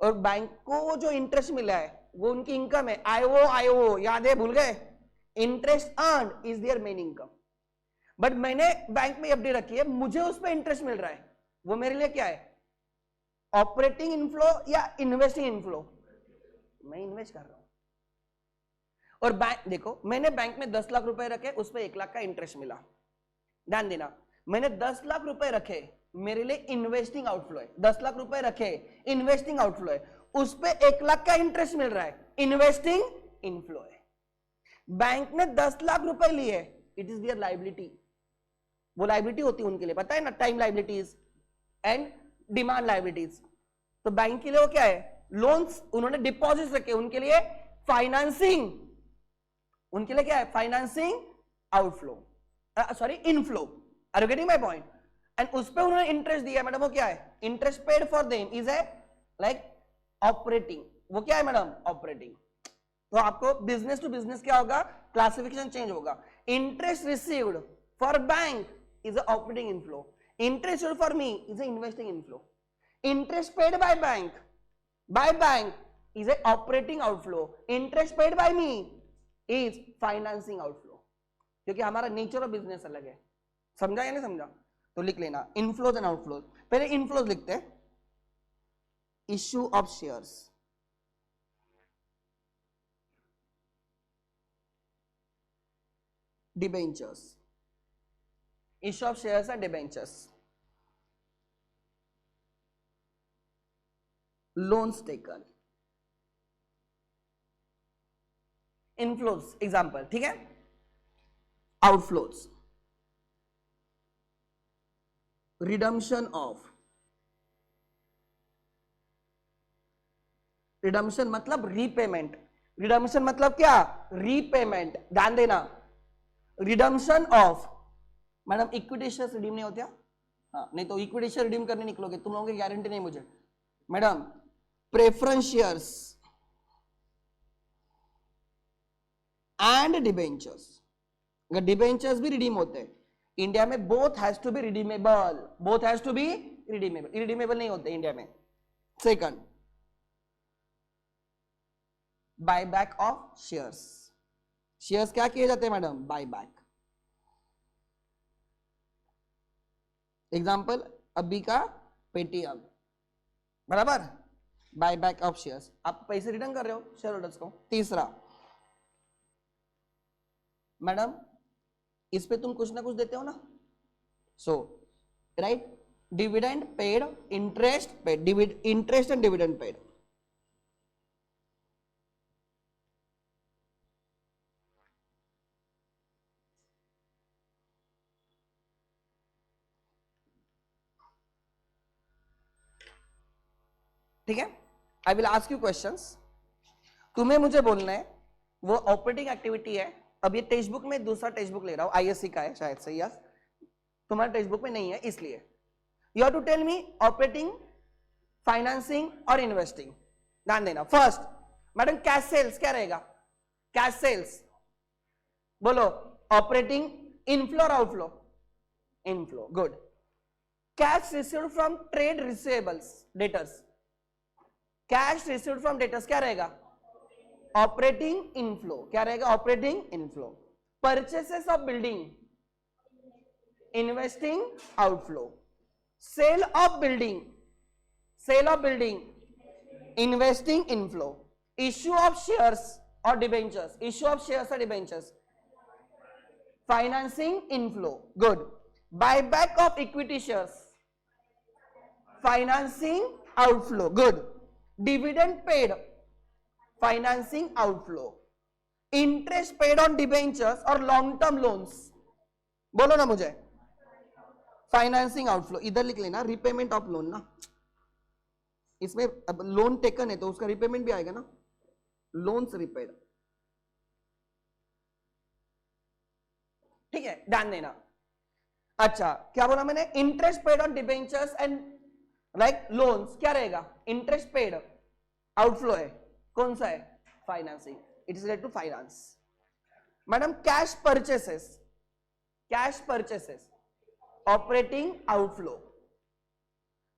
और बैंक को जो इंटरेस्ट मिला है वो उनकी इनकम है। आयो याद है, भूल गए? Interest earn is their main income. But मैंने बैंक में एफडी रखी है, मुझे उस पर इंटरेस्ट मिल रहा है, वो मेरे लिए क्या है? ऑपरेटिंग इनफ्लो या इन्वेस्टिंग इनफ्लो? मैं इन्वेस्ट कर रहा हूं। और बैंक, देखो मैंने बैंक में 10 लाख रुपए रखे, उस पर 1 लाख का इंटरेस्ट मिला। ध्यान देना, मैंने 10 लाख रुपए रखे, मेरे लिए इन्वेस्टिंग आउटफ्लो है। 10 लाख रुपए रखे, इन्वेस्टिंग आउटफ्लो है, उस पे 1 लाख का इंटरेस्ट मिल रहा है, इन्वेस्टिंग इनफ्लो है। बैंक ने 10 लाख रुपए लिए, इट इज देयर लाइबिलिटी। वो लाइबिलिटी होती है उनके लिए, पता है ना, time liabilities and demand liabilities. तो बैंक के लिए वो क्या है? लोन्स, उन्होंने डिपॉजिट रखे, उनके लिए फाइनेंसिंग, उनके लिए क्या है? Financing outflow, sorry inflow. Are you getting my point? And उस पे उन्होंने इंटरेस्ट दिया मैडम, वो क्या है? Interest paid for them is a like operating. वो क्या है मैडम? ऑपरेटिंग। तो आपको बिजनेस टू बिजनेस क्या होगा? क्लासिफिकेशन चेंज होगा। Interest received for bank is a operating inflow, interest for me is a investing inflow. Interest paid by bank is a operating outflow, interest paid by me is financing outflow, क्योंकि हमारा nature of business अलग है। समझा या नहीं समझा? तो लिख लेना इनफ्लोज एंड आउटफ्लोज। पहले इनफ्लोज लिखते हैं, issue of shares, debentures, issue of shares and debentures, loans taken, inflows example, ठीक है? आउटफ्लोज, रिडम्पशन ऑफ, रिडम्पशन मतलब रीपेमेंट, रिडम्पशन मतलब क्या? रीपेमेंट। ध्यान देना, redemption of, madam equity shares redeem नहीं होते? हाँ, नहीं तो इक्विटी शेयर रिडीम करने निकलोगे, तुम लोगों की गारंटी नहीं मुझे। Madam preference shares and debentures, अगर डिबेंचर्स भी रिडीम होते हैं इंडिया में, both has to be redeemable, both has to be redeemable, irredeemable नहीं होते इंडिया में। Second, buyback of shares, shares क्या किए जाते हैं मैडम? बायबैक। एग्जांपल अभी का पेटीएम, बराबर, बायबैक ऑफ शेयर्स, आप पैसे रिटर्न कर रहे हो शेयर होल्डर्स को। तीसरा, मैडम इस पे तुम कुछ ना कुछ देते हो ना, so right, dividend paid, interest paid, interest and dividend paid. ठीक है, I will ask you questions, तुम्हें मुझे बोलना है वो ऑपरेटिंग एक्टिविटी है। अब ये टेक्स्ट बुक में दूसरा टेक्स्ट बुक ले रहा हूं, आईएससी का है शायद से, यस तुम्हारे टेक्स्ट बुक में नहीं है इसलिए। You have to tell me operating, financing और इन्वेस्टिंग। ध्यान देना। फर्स्ट मैडम कैश सेल्स क्या रहेगा? कैश सेल्स बोलो, ऑपरेटिंग इनफ्लो और outflow? Inflow, good. Cash received from trade receivables debtors, cash received from debtors क्या रहेगा? Operating inflow. क्या रहेगा? Operating inflow. Purchases of building, investing outflow. Sale of building, sale of building, investing inflow. Issue of shares और debentures, issue of shares और debentures, financing inflow, good. Buyback of equity shares, financing outflow, good. Dividend paid, financing outflow. Interest paid on debentures और long term loans, बोलो ना मुझे, financing outflow. इधर लिख लेना repayment of loan ना, इसमें अब लोन टेकन है तो उसका रिपेमेंट भी आएगा ना, लोन्स रिपेड। ठीक है, ध्यान देना। अच्छा क्या बोला मैंने? Interest paid on debentures and like loans क्या रहेगा? इंटरेस्ट पेड आउटफ्लो है, कौन सा है? Financing, it is related to finance. Madam cash purchases, cash purchases operating outflow.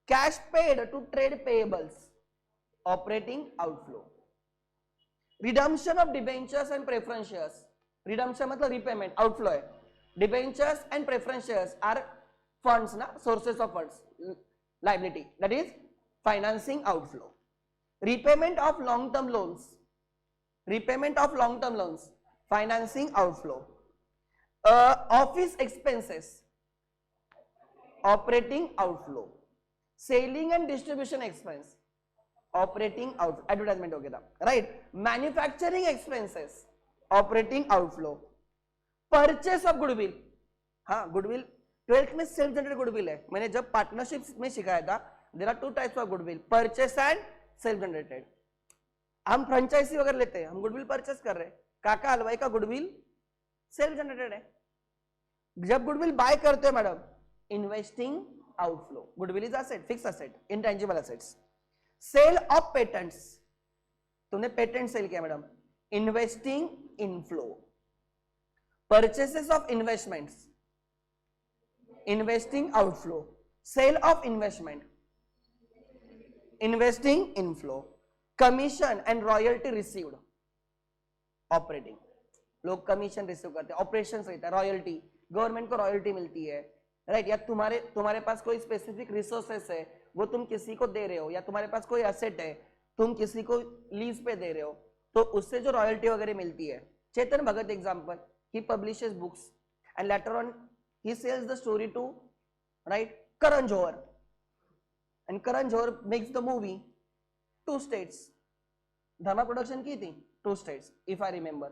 Cash paid to trade payables, operating outflow. Redemption of debentures and preference shares, redemption मतलब repayment, outflow है। Debentures and preference shares are funds ना, sources of funds, liability, that is financing outflow. repayment of long term loans, repayment of long term loans, financing outflow. Office expenses, operating outflow. Selling and distribution expense, operating outflow, advertisement हो गया था, right? Manufacturing expenses, operating outflow. Purchase of goodwill, हाँ goodwill 12th में self generated goodwill है, मैंने जब partnership में सिखाया था, there are two types of goodwill, purchase and self generated. हम फ्रेंचाइजी वगैरह लेते हैं, हम गुडविल परचेस कर रहे हैं, काका हलवाई का गुडविल सेल्फ जनरेटेड है। जब गुडविल बाय करते हो madam, investing outflow. Goodwill is asset, fix asset, intangible assets. Sale of patents, तुमने पेटेंट सेल किया madam, investing inflow. Purchases of investments, investing outflow. Sale of investment, investing inflow. Commission and royalty received, operating. लोग commission receive करते हैं, operations रहता है, royalty, government को royalty मिलती है, राइट? या तुम्हारे पास कोई स्पेसिफिक रिसोर्सेस है, वो तुम किसी को दे रहे हो, या तुम्हारे पास कोई एसेट है, तुम किसी को लीज पे दे रहे हो, तो उससे जो रॉयल्टी वगैरह मिलती है। Chetan Bhagat example, he publishes books and later on he sells the story to, right, Karan Johar, and Karan Johar makes the movie, 2 states, Dharma production की थी, 2 states if I remember,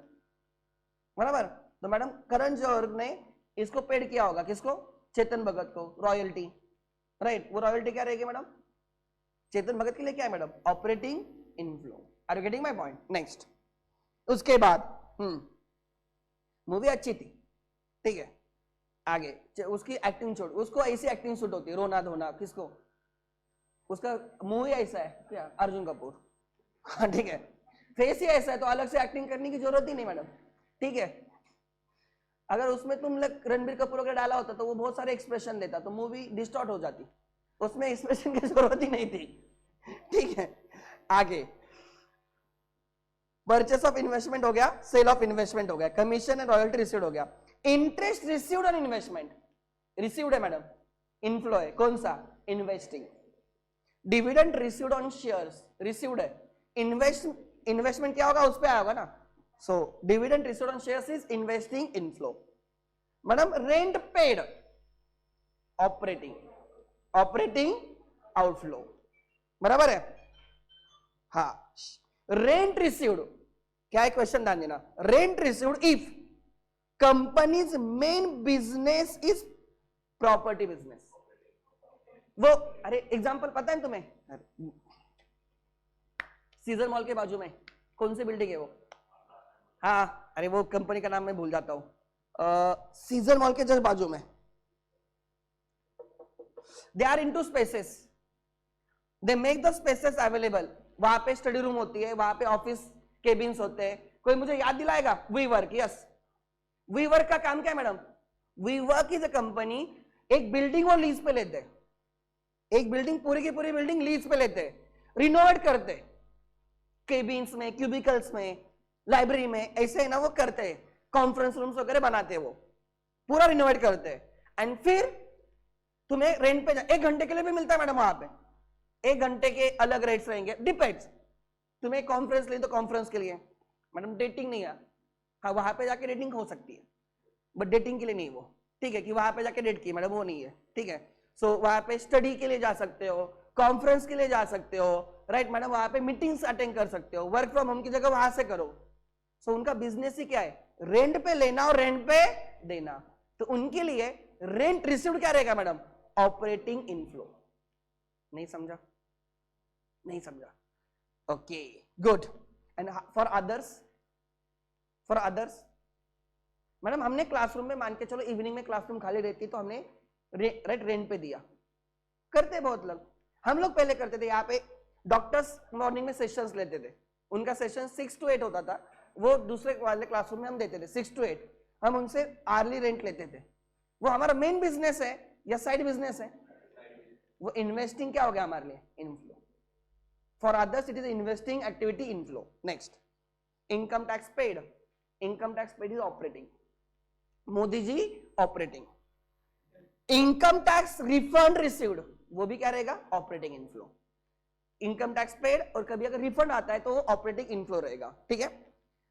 बराबर? तो मैडम करण जौहर ने इसको पेड किया होगा, किसको? चेतन भगत को, रॉयल्टी, राइट? वो रॉयल्टी क्या रहेगी मैडम? चेतन भगत के लिए क्या है madam? Operating inflow. Are you getting my point? Next, उसके बाद मूवी अच्छी थी, ठीक है, आगे उसकी एक्टिंग छोड़, उसको ऐसी एक्टिंग शूट होती है, रोना धोना, किसको? उसका मूवी ऐसा है क्या? अर्जुन कपूर, हाँ ठीक है, फेस ही ऐसा है तो अलग से एक्टिंग करने की जरूरत ही नहीं मैडम, ठीक है? अगर उसमें तुम रणबीर कपूर अगर डाला होता तो वो बहुत सारे एक्सप्रेशन देता तो मूवी डिस्टॉर्ट हो जाती, उसमें एक्सप्रेशन की जरूरत ही नहीं थी, ठीक है? आगे परचेस ऑफ इन्वेस्टमेंट हो गया, सेल ऑफ इन्वेस्टमेंट हो गया, कमीशन एंड रॉयल्टी रिसीव्ड हो गया। Interest received on investment, received है मैडम, इनफ्लो है, कौन सा? Investing. Dividend received on shares, received है, इन्वेस्टमेंट क्या होगा? उस पे आया होगा ना, so dividend received on shares is investing inflow. Madam rent paid, operating, operating outflow, बराबर है? हाँ, रेंट रिसीव्ड क्या है? क्वेश्चन ध्यान देना, rent received if companies main business is property business. वो अरे एग्जांपल पता है तुम्हें? सीजर मॉल के बाजू में कौन सी बिल्डिंग है वो? हाँ, अरे वो कंपनी का नाम मैं भूल जाता हूँ। सीजर मॉल के जस्ट बाजू में। They are into spaces, they make the spaces available. वहां पे स्टडी रूम होती है, वहां पे ऑफिस केबिन्स होते हैं। कोई मुझे याद दिलाएगा? WeWork, yes. WeWork का काम क्या है मैडम? WeWork is a company, एक बिल्डिंग वो लीज पे लेते, एक बिल्डिंग पूरी की पूरी बिल्डिंग लीज पे लेते, रिनोवेट करते, केबिन्स में, क्यूबिकल्स में, लाइब्रेरी में, ऐसे है ना वो करते हैं, कॉन्फ्रेंस रूम्स वगैरह बनाते हैं, वो पूरा रिनोवेट करते हैं। एंड फिर तुम्हें रेंट पे 1 घंटे के लिए भी मिलता है मैडम वहां पे। 1 घंटे के अलग रेट्स रहेंगे, डिपेंड्स। तुम्हें कॉन्फ्रेंस ली तो कॉन्फ्रेंस के लिए मैडम, डेटिंग नहीं है। हाँ, वहां पे जाके डेटिंग हो सकती है, बट डेटिंग के लिए नहीं वो, ठीक है, कि वहां पे जाके डेट की मैडम, वो नहीं है, ठीक है। सो वहां पे स्टडी के लिए जा सकते हो, कॉन्फ्रेंस के लिए जा सकते हो, राइट मैडम। वहां पे मीटिंग्स अटेंड कर सकते हो, वर्क फ्रॉम होम की जगह वहां से करो। सो उनका बिजनेस ही क्या है? रेंट पे लेना और रेंट पे देना। तो उनके लिए रेंट रिसीव्ड क्या रहेगा मैडम? Operating inflow. नहीं समझा? नहीं समझा? Okay, good. And for others, for others madam हमने क्लासरूम में, मान के चलो इवनिंग में क्लासरूम खाली रहती तो हमने राइट रेंट पे दिया, करते बहुत लोग। हम लोग पहले करते थे, यहाँ पे डॉक्टर्स मॉर्निंग में सेशंस लेते थे, उनका सेशन 6 to 8 होता था, वो दूसरे वाले क्लासरूम में हम देते थे 6 to 8। हम उनसे आर्ली रेंट लेते थे। वो हमारा मेन बिजनेस है या साइड बिजनेस है? वो इन्वेस्टिंग क्या हो गया हमारे लिए? Inflow. For others it is investing activity, inflow. Next, income tax paid. Income tax paid is operating. Modi ji operating. Income tax refund received, वो भी क्या रहेगा? Operating inflow. Income tax paid और कभी अगर रिफंड आता है तो वो ऑपरेटिंग इनफ्लो रहेगा, ठीक है।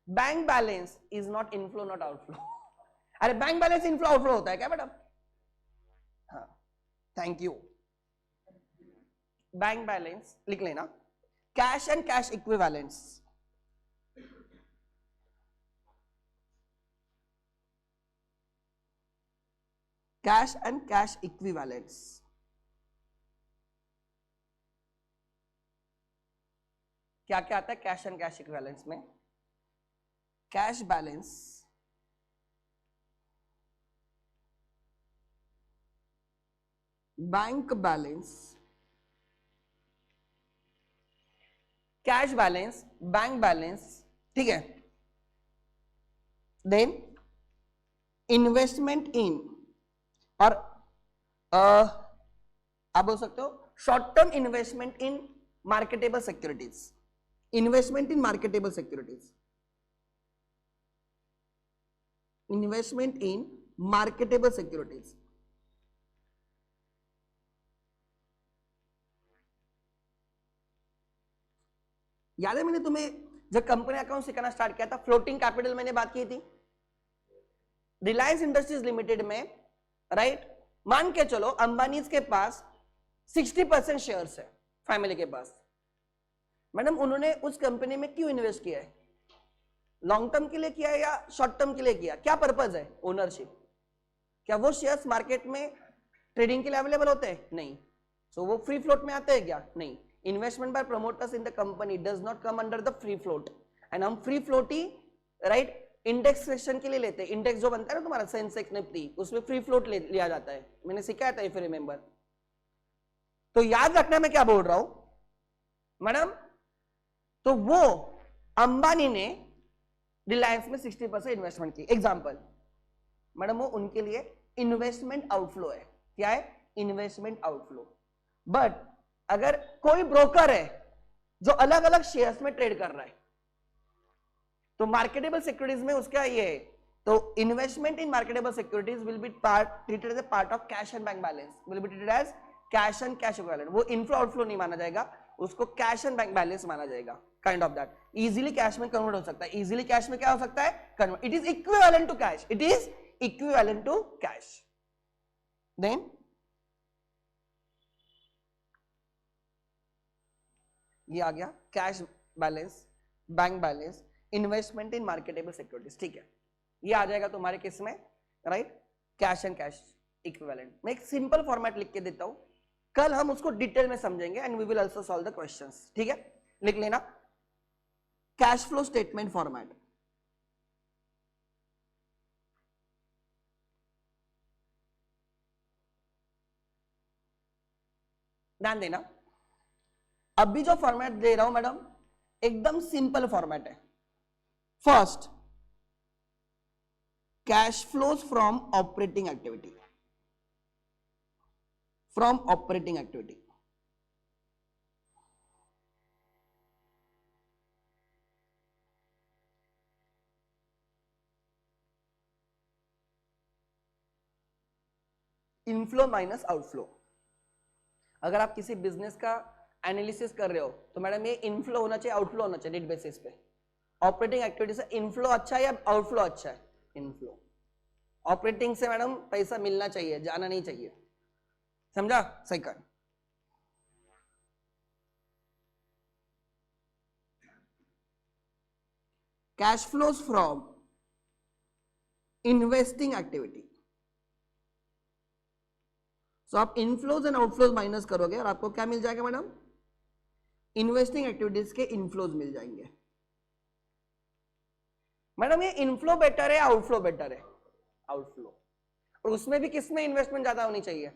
Bank balance is not inflow, not outflow. अरे बैंक बैलेंस इनफ्लो आउटफ्लो होता है क्या मैडम? हाँ, थैंक यू। बैंक बैलेंस लिख लेना, cash and cash equivalents. Cash and cash equivalents, क्या क्या आता है कैश एंड कैश इक्विवेलेंट्स में? Cash balance, bank balance, cash balance, bank balance, ठीक है। देन इन्वेस्टमेंट इन, और आप बोल सकते हो short term investment in marketable securities. Investment in marketable securities, investment in marketable securities. याद है मैंने तुम्हें जब कंपनी अकाउंट सिखाना स्टार्ट किया था, फ्लोटिंग कैपिटल मैंने बात की थी रिलायंस इंडस्ट्रीज लिमिटेड में, राइट। मान के चलो अंबानी के पास 60% शेयर्स है, फैमिली के पास। मैडम उन्होंने उस कंपनी में क्यों इन्वेस्ट किया है? लॉन्ग टर्म के लिए किया है या शॉर्ट टर्म के लिए किया? क्या पर्पज है? ओनरशिप। क्या वो शेयर्स मार्केट में ट्रेडिंग के लिए अवेलेबल होते हैं? नहीं। सो वो फ्री फ्लोट में आते हैं क्या? नहीं। Investment by promoters in the company does not come under the free float. And हम फ्री फ्लोट ही राइट इंडेक्सेशन के लिए लेते हैं। इंडेक्स जो बनता है ना तुम्हारा सेंसेक्स निफ्टी, उसमें फ्री फ्लोट लिया जाता है, मैंने सिखाया था इफ यू रिमेंबर। तो याद रखना मैं क्या बोल रहा हूं मैडम। तो वो अंबानी ने रिलायंस में 60% इन्वेस्टमेंट की, एग्जांपल मैडम, वो उनके लिए इन्वेस्टमेंट आउटफ्लो है। क्या है? Investment outflow. बट अगर कोई ब्रोकर है जो अलग अलग शेयर्स में ट्रेड कर रहा है, तो मार्केटेबल सिक्योरिटीज में उसका ये है, तो investment in marketable securities will be treated as a part of cash and bank balance, will be treated as cash and cash equivalent. वो इनफ्लो आउटफ्लो नहीं माना जाएगा, उसको कैश एंड बैंक बैलेंस माना जाएगा, kind of that. Easily cash में convert हो सकता है। इजीली कैश में क्या हो सकता है? Convert. It is equivalent to cash, it is equivalent to cash. Then ये आ गया cash balance, bank balance, investment in marketable securities, ठीक है। ये आ जाएगा तुम्हारे किस में? Right, cash and cash equivalent. मैं एक सिंपल फॉर्मेट लिख के देता हूं, कल हम उसको डिटेल में समझेंगे and we will also solve the questions, ठीक है। लिख लेना, कैश फ्लो स्टेटमेंट फॉर्मेट। ध्यान देना, अभी जो फॉर्मेट दे रहा हूं मैडम एकदम सिंपल फॉर्मेट है। First, cash flows from operating activity, from operating activity. Inflow minus outflow. अगर आप किसी बिजनेस का एनालिसिस कर रहे हो तो मैडम ये इनफ्लो होना चाहिए, आउटफ्लो होना चाहिए, नेट बेसिस पे। ऑपरेटिंग एक्टिविटी से इनफ्लो अच्छा है या आउटफ्लो अच्छा है? इनफ्लो। ऑपरेटिंग से मैडम पैसा मिलना चाहिए, जाना नहीं चाहिए, समझा? Second, cash flows from investing activity. So आप इनफ्लोज एंड आउटफ्लोज माइनस करोगे और आपको क्या मिल जाएगा मैडम? इन्वेस्टिंग एक्टिविटीज के इनफ्लोज मिल जाएंगे। मैडम ये इनफ्लो बेटर है, आउटफ्लो बेटर है? आउटफ्लो। और उसमें भी किसमें इन्वेस्टमेंट ज्यादा होनी चाहिए?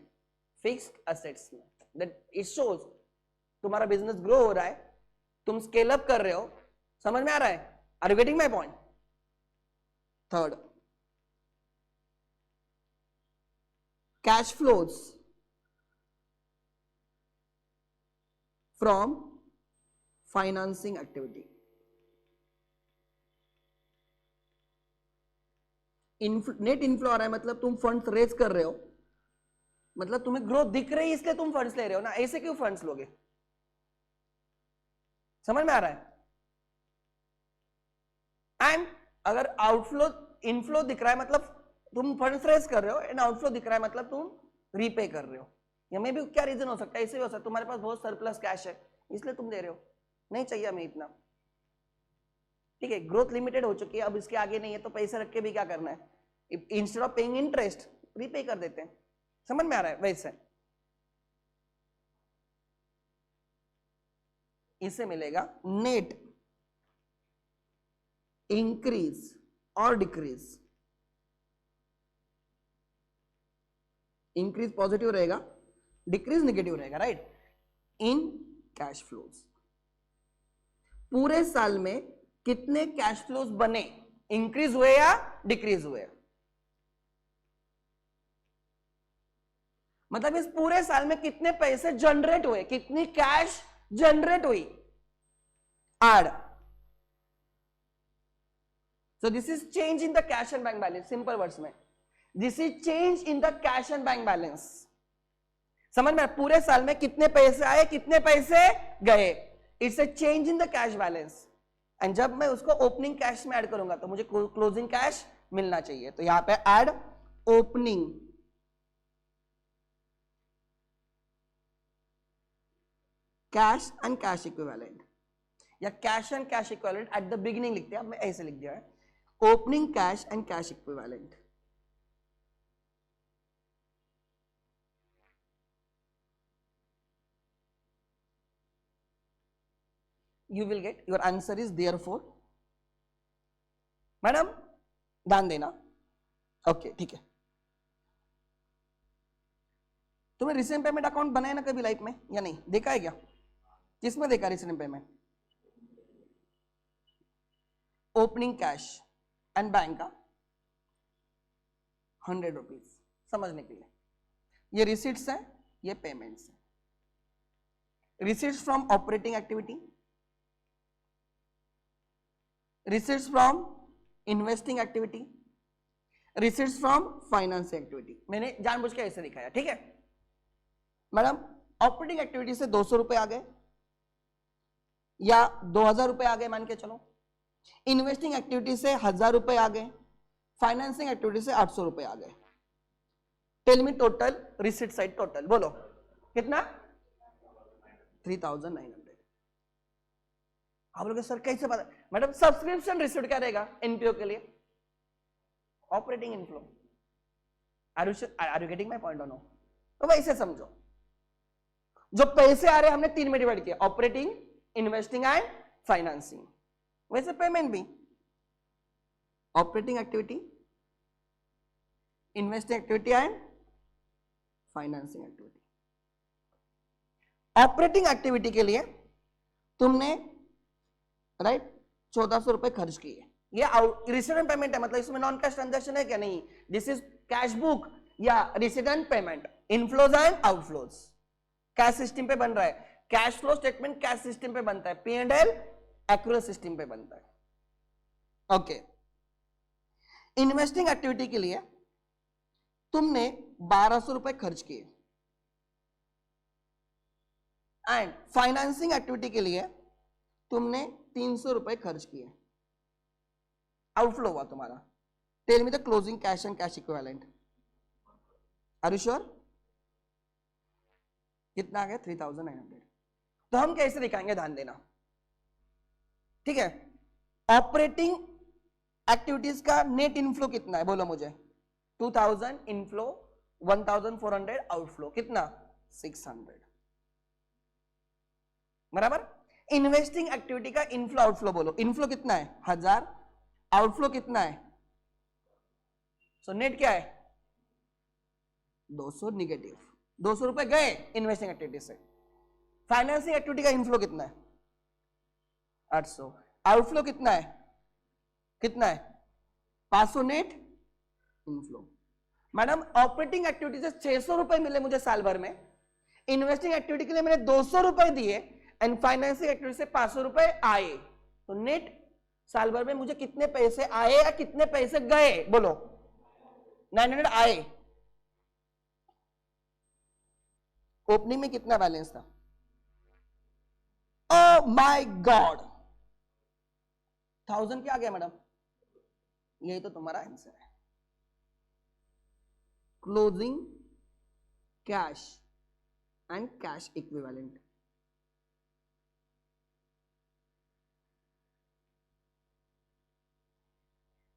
फिक्स्ड असेट्स में। दैट इट शोज तुम्हारा बिजनेस ग्रो हो रहा है, तुम स्केल अप कर रहे हो, समझ में आ रहा है? Are you getting my point? Third, cash flows from financing activity. Net inflow आ रहा है मतलब तुम फंड्स रेज कर रहे हो, मतलब तुम्हें ग्रोथ दिख रही है इसलिए तुम फंड्स ले रहे हो ना, ऐसे क्यों फंड्स लोगे? समझ में आ रहा है? एंड अगर आउटफ्लो, इनफ्लो दिख रहा है मतलब तुम फंड्स रेज कर रहे हो, एंड आउटफ्लो दिख रहा है मतलब तुम रीपे कर रहे हो। या मे भी क्या रीजन हो सकता है? ऐसे भी हो सकता है तुम्हारे पास बहुत सरप्लस कैश है इसलिए तुम दे रहे हो, नहीं चाहिए हमें इतना, ठीक है, ग्रोथ लिमिटेड हो चुकी है, अब इसके आगे नहीं है तो पैसे रख के भी क्या करना है? Instead of paying interest repay कर देते हैं। समझ में आ रहा है? वैसे इससे मिलेगा नेट इंक्रीज और डिक्रीज। इंक्रीज पॉजिटिव रहेगा, डिक्रीज नेगेटिव रहेगा, राइट? इन कैश फ्लोज पूरे साल में कितने कैश फ्लोज बने, इंक्रीज हुए या डिक्रीज हुए? मतलब इस पूरे साल में कितने पैसे जनरेट हुए, कितनी कैश जनरेट हुई? आड। So this is change in the cash and bank balance. Simple words में this is change in the cash and bank balance. समझ में? पूरे साल में कितने पैसे आए, कितने पैसे गए, it's a change in the cash balance. And जब मैं उसको ओपनिंग कैश में ऐड करूंगा तो मुझे क्लोजिंग कैश मिलना चाहिए, तो यहां पे add opening cash and cash equivalent, या cash and cash equivalent at the beginning लिखते हैं, अब मैं ऐसे लिख दिया है, opening cash and cash equivalent. You will get, your answer is therefore। Madam ध्यान देना, ओके ठीक है। तुमने रिसेंट पेमेंट अकाउंट बनाया ना कभी लाइफ में या नहीं? देखा है क्या? किसमें देखा recent payment? Opening cash and bank का 100 रुपीज, समझने के लिए। ये रिसीट्स है, ये पेमेंट्स है। Receipts from operating activity, receipts from investing activity, receipts from financing activity। मैंने जानबूझ के ऐसे दिखाया, ठीक है मैडम? ऑपरेटिंग एक्टिविटी से 200 रुपए आ गए या 2000 रुपए आ गए मान के चलो, इन्वेस्टिंग एक्टिविटी से 1000 रुपए आ गए, फाइनेंसिंग एक्टिविटी से 800 रुपए आ गए। Tell me total receipt side, total बोलो कितना? 3900। आप लोग सर कैसे पता? मैडम सब्सक्रिप्शन रिसीट क्या रहेगा एनपीओ के लिए? Operating inflow. Are you getting my point और नो? तो वैसे समझो, जो पैसे आ रहे हैं हमने 3 में डिवाइड किया, ऑपरेटिंग, इन्वेस्टिंग एंड फाइनेंसिंग। वैसे पेमेंट भी, operating activity, investing activity and financing activity. Operating activity के लिए तुमने राइट 1400 रुपए खर्च किए, ये रिसीडेंट पेमेंट है, मतलब इसमें नॉन कैश ट्रांजैक्शन है क्या? नहीं, दिस इज कैश बुक या receipt and payment, inflows and outflows cash system पे बन रहा है। Cash flow statement cash system पे बनता है, P&L एक्रूअल सिस्टम पे बनता है। ओके, इन्वेस्टिंग एक्टिविटी के लिए तुमने 1200 रुपए खर्च किए एंड फाइनेंसिंग एक्टिविटी के लिए तुमने 300 रुपए खर्च किए, आउटफ्लो हुआ तुम्हारा। Tell me the closing cash and cash equivalent. Are you sure? कितना आ गया? 3900। तो हम कैसे दिखाएंगे, ध्यान देना, ठीक है। ऑपरेटिंग एक्टिविटीज का नेट इनफ्लो कितना है, बोलो मुझे। 2000 इनफ्लो, 1400 आउटफ्लो, कितना? 600, बराबर। इन्वेस्टिंग एक्टिविटी का इनफ्लो आउटफ्लो बोलो। इनफ्लो कितना है? 1000, आउटफ्लो कितना है? सो नेट क्या है? 200 निगेटिव, 200 रुपए गए इन्वेस्टिंग एक्टिविटी से। फाइनेंसिंग एक्टिविटी का इनफ्लो कितना है? 800, आउटफ्लो कितना है? कितना है? 500 net inflow. Madam operating activity से 600 रुपए मिले मुझे साल भर में, इन्वेस्टिंग एक्टिविटी के लिए मैंने 200 रुपए दिए एंड फाइनेंसिंग एक्टिविटी से 500 रुपए आए, तो नेट साल भर में मुझे कितने पैसे आए या कितने पैसे गए, बोलो। 900 आए। ओपनिंग में कितना बैलेंस था? ओह माय गॉड, 1000 क्या आ गया मैडम? यही तो तुम्हारा आंसर है, closing cash and cash equivalent.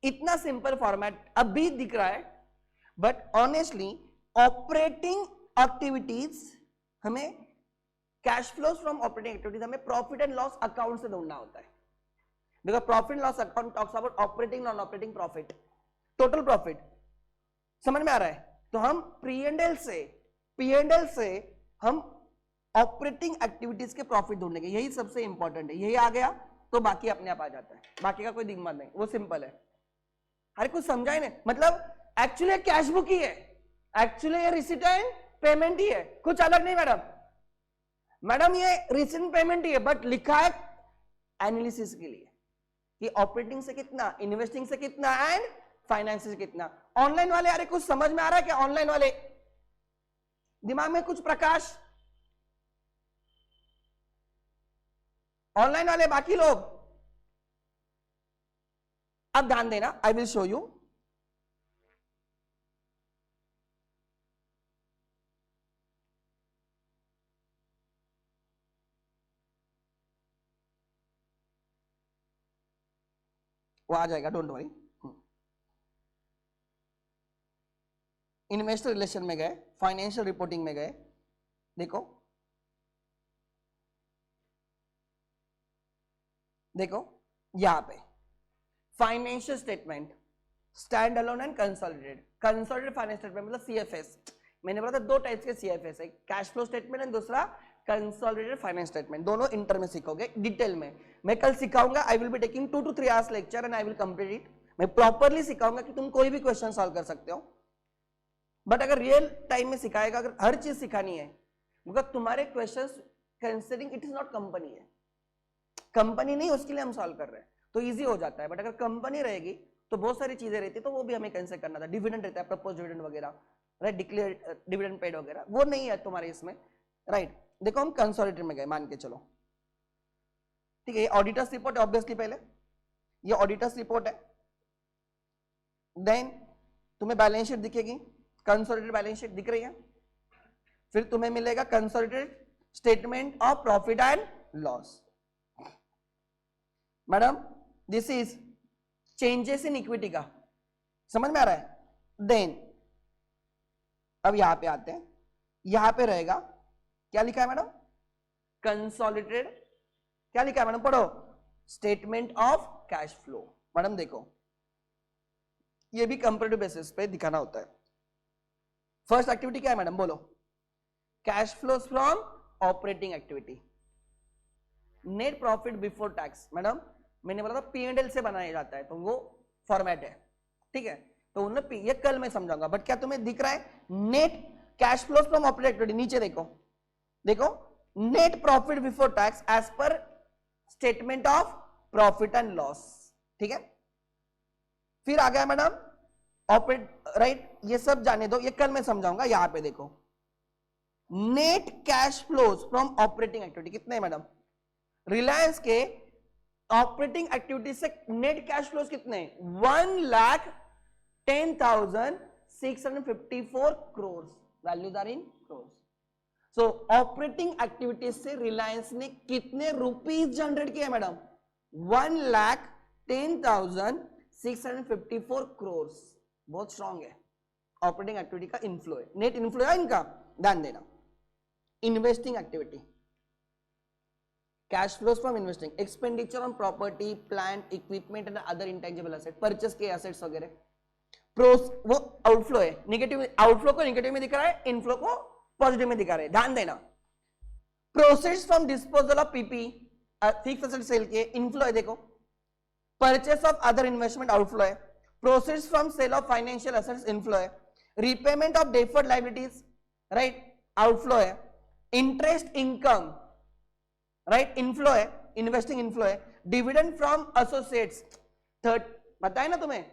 इतना सिंपल फॉर्मेट अभी दिख रहा है, बट ऑनेस्टली ऑपरेटिंग एक्टिविटीज हमें, cash flows from operating activities हमें प्रॉफिट एंड लॉस अकाउंट से ढूंढना होता है, because profit and loss account talks about operating non operating profit, total profit. समझ में आ रहा है? तो हम P&L से हम ऑपरेटिंग एक्टिविटीज के प्रॉफिट ढूंढेंगे, यही सबसे इंपॉर्टेंट है। यही आ गया तो बाकी अपने आप आ जाता है, बाकी का कोई दिक्कत नहीं, वो सिंपल है। अरे कुछ समझा ही नहीं, मतलब एक्चुअली कैश बुक ही है, एक्चुअली ये रिसीट एंड पेमेंट ही है, कुछ अलग नहीं मैडम। मैडम ये रिसीट पेमेंट ही है, बट लिखा है एनालिसिस के लिए कि ऑपरेटिंग से कितना, इन्वेस्टिंग से कितना एंड फाइनेंस से कितना। ऑनलाइन वाले, अरे कुछ समझ में आ रहा है क्या? ऑनलाइन वाले दिमाग में कुछ प्रकाश? ऑनलाइन वाले बाकी लोग अब ध्यान देना, आई विल शो यू। वो आ जाएगा, डोंट वरी। इन्वेस्टर रिलेशन में गए, फाइनेंशियल रिपोर्टिंग में गए, देखो देखो यहां पे financial statement, stand alone and consolidated. Consolidated financial statement मतलब सीएफएस। मैंने बोला था दो टाइप्स के सीएफएस है, कैश फ्लो स्टेटमेंट एंड दूसरा कंसोलिडेटेड फाइनेंस स्टेटमेंट। दोनों इंटर में सीखोगे डिटेल में, मैं कल सिखाऊंगा। I will be taking 2 to 3 hours lecture and I will complete it. मैं प्रॉपरली सिखाऊंगा कि तुम कोई भी क्वेश्चन सॉल्व कर सकते हो, बट अगर रियल टाइम में सिखाएगा, अगर हर चीज सिखानी है, मतलब तुम्हारे questions considering it is not company है, कंपनी नहीं उसके लिए हम सॉल्व कर रहे हैं तो इजी हो जाता है, बट अगर कंपनी रहेगी तो बहुत सारी चीजें रहती है, तो वो भी हमें कैंसिल करना था। डिविडेंड रहता है, प्रपोज डिविडेंड वगैरह, राइट, डिक्लेयर डिविडेंड पेड वगैरह, वो नहीं है तुम्हारे इसमें, राइट। देखो हम कंसोलिडेटेड में गए, मान के चलो, ठीक है। ये ऑडिटर्स रिपोर्ट है ऑब्वियसली, पहले ये ऑडिटर्स रिपोर्ट है, देन तुम्हें बैलेंस शीट दिखेगी, कंसोलिडेटेड बैलेंस शीट दिख रही है, फिर तुम्हें मिलेगा consolidated statement of profit and loss. Madam this is changes in equity का, समझ में आ रहा है? देन अब यहां पे आते हैं, यहां पे रहेगा क्या लिखा है मैडम? कंसोलिडेटेड, क्या लिखा है मैडम? पढ़ो, statement of cash flow. Madam देखो ये भी कंपैरेटिव बेसिस पे दिखाना होता है। फर्स्ट एक्टिविटी क्या है मैडम बोलो? Cash flows from operating activity, net profit before tax. Madam मैंने बोला था P&L से बनाया जाता है तो वो फॉर्मेट है, ठीक है, तो उन्होंने ये कल मैं समझाऊंगा, बट क्या तुम्हें दिख रहा है net cash flows from operating activity? नीचे देखो, देखो net profit before tax as per statement of profit and loss, ठीक है। फिर आ गया मैडम ऑपरेट, राइट, ये सब जाने दो, ये कल मैं समझाऊंगा। यहां पे देखो net cash flows from operating activity कितने हैं मैडम? रिलायंस के ऑपरेटिंग एक्टिविटी से नेट कैश फ्लोज कितने? 1,10,654 crores, values are in crores। So operating activity से रिलायंस ने कितने रुपीस जनरेट किए मैडम? 1,10,654 crores। बहुत स्ट्रॉन्ग है, ऑपरेटिंग एक्टिविटी का इनफ्लो है, नेट इनफ्लो है इनका, ध्यान देना। Investing activity, cash flows from investing, expenditure on property plant equipment and other intangible asset, purchase के एसेट्स वगैरह। वो आउटफ्लो है, नेगेटिव, आउटफ्लो को नेगेटिव में दिखा रहा है, इनफ्लो को पॉजिटिव में दिखा रहे हैं, ध्यान देना। Proceeds from disposal of PP, fix asset sale के इनफ्लो है, देखो। Purchase of other investment outflow है। Proceeds from sale of financial assets inflow है। Repayment of deferred liabilities, right, outflow है। इंटरेस्ट इनकम, राइट, इनफ्लो है, investing inflow है। Dividend from associates, बताया ना तुम्हें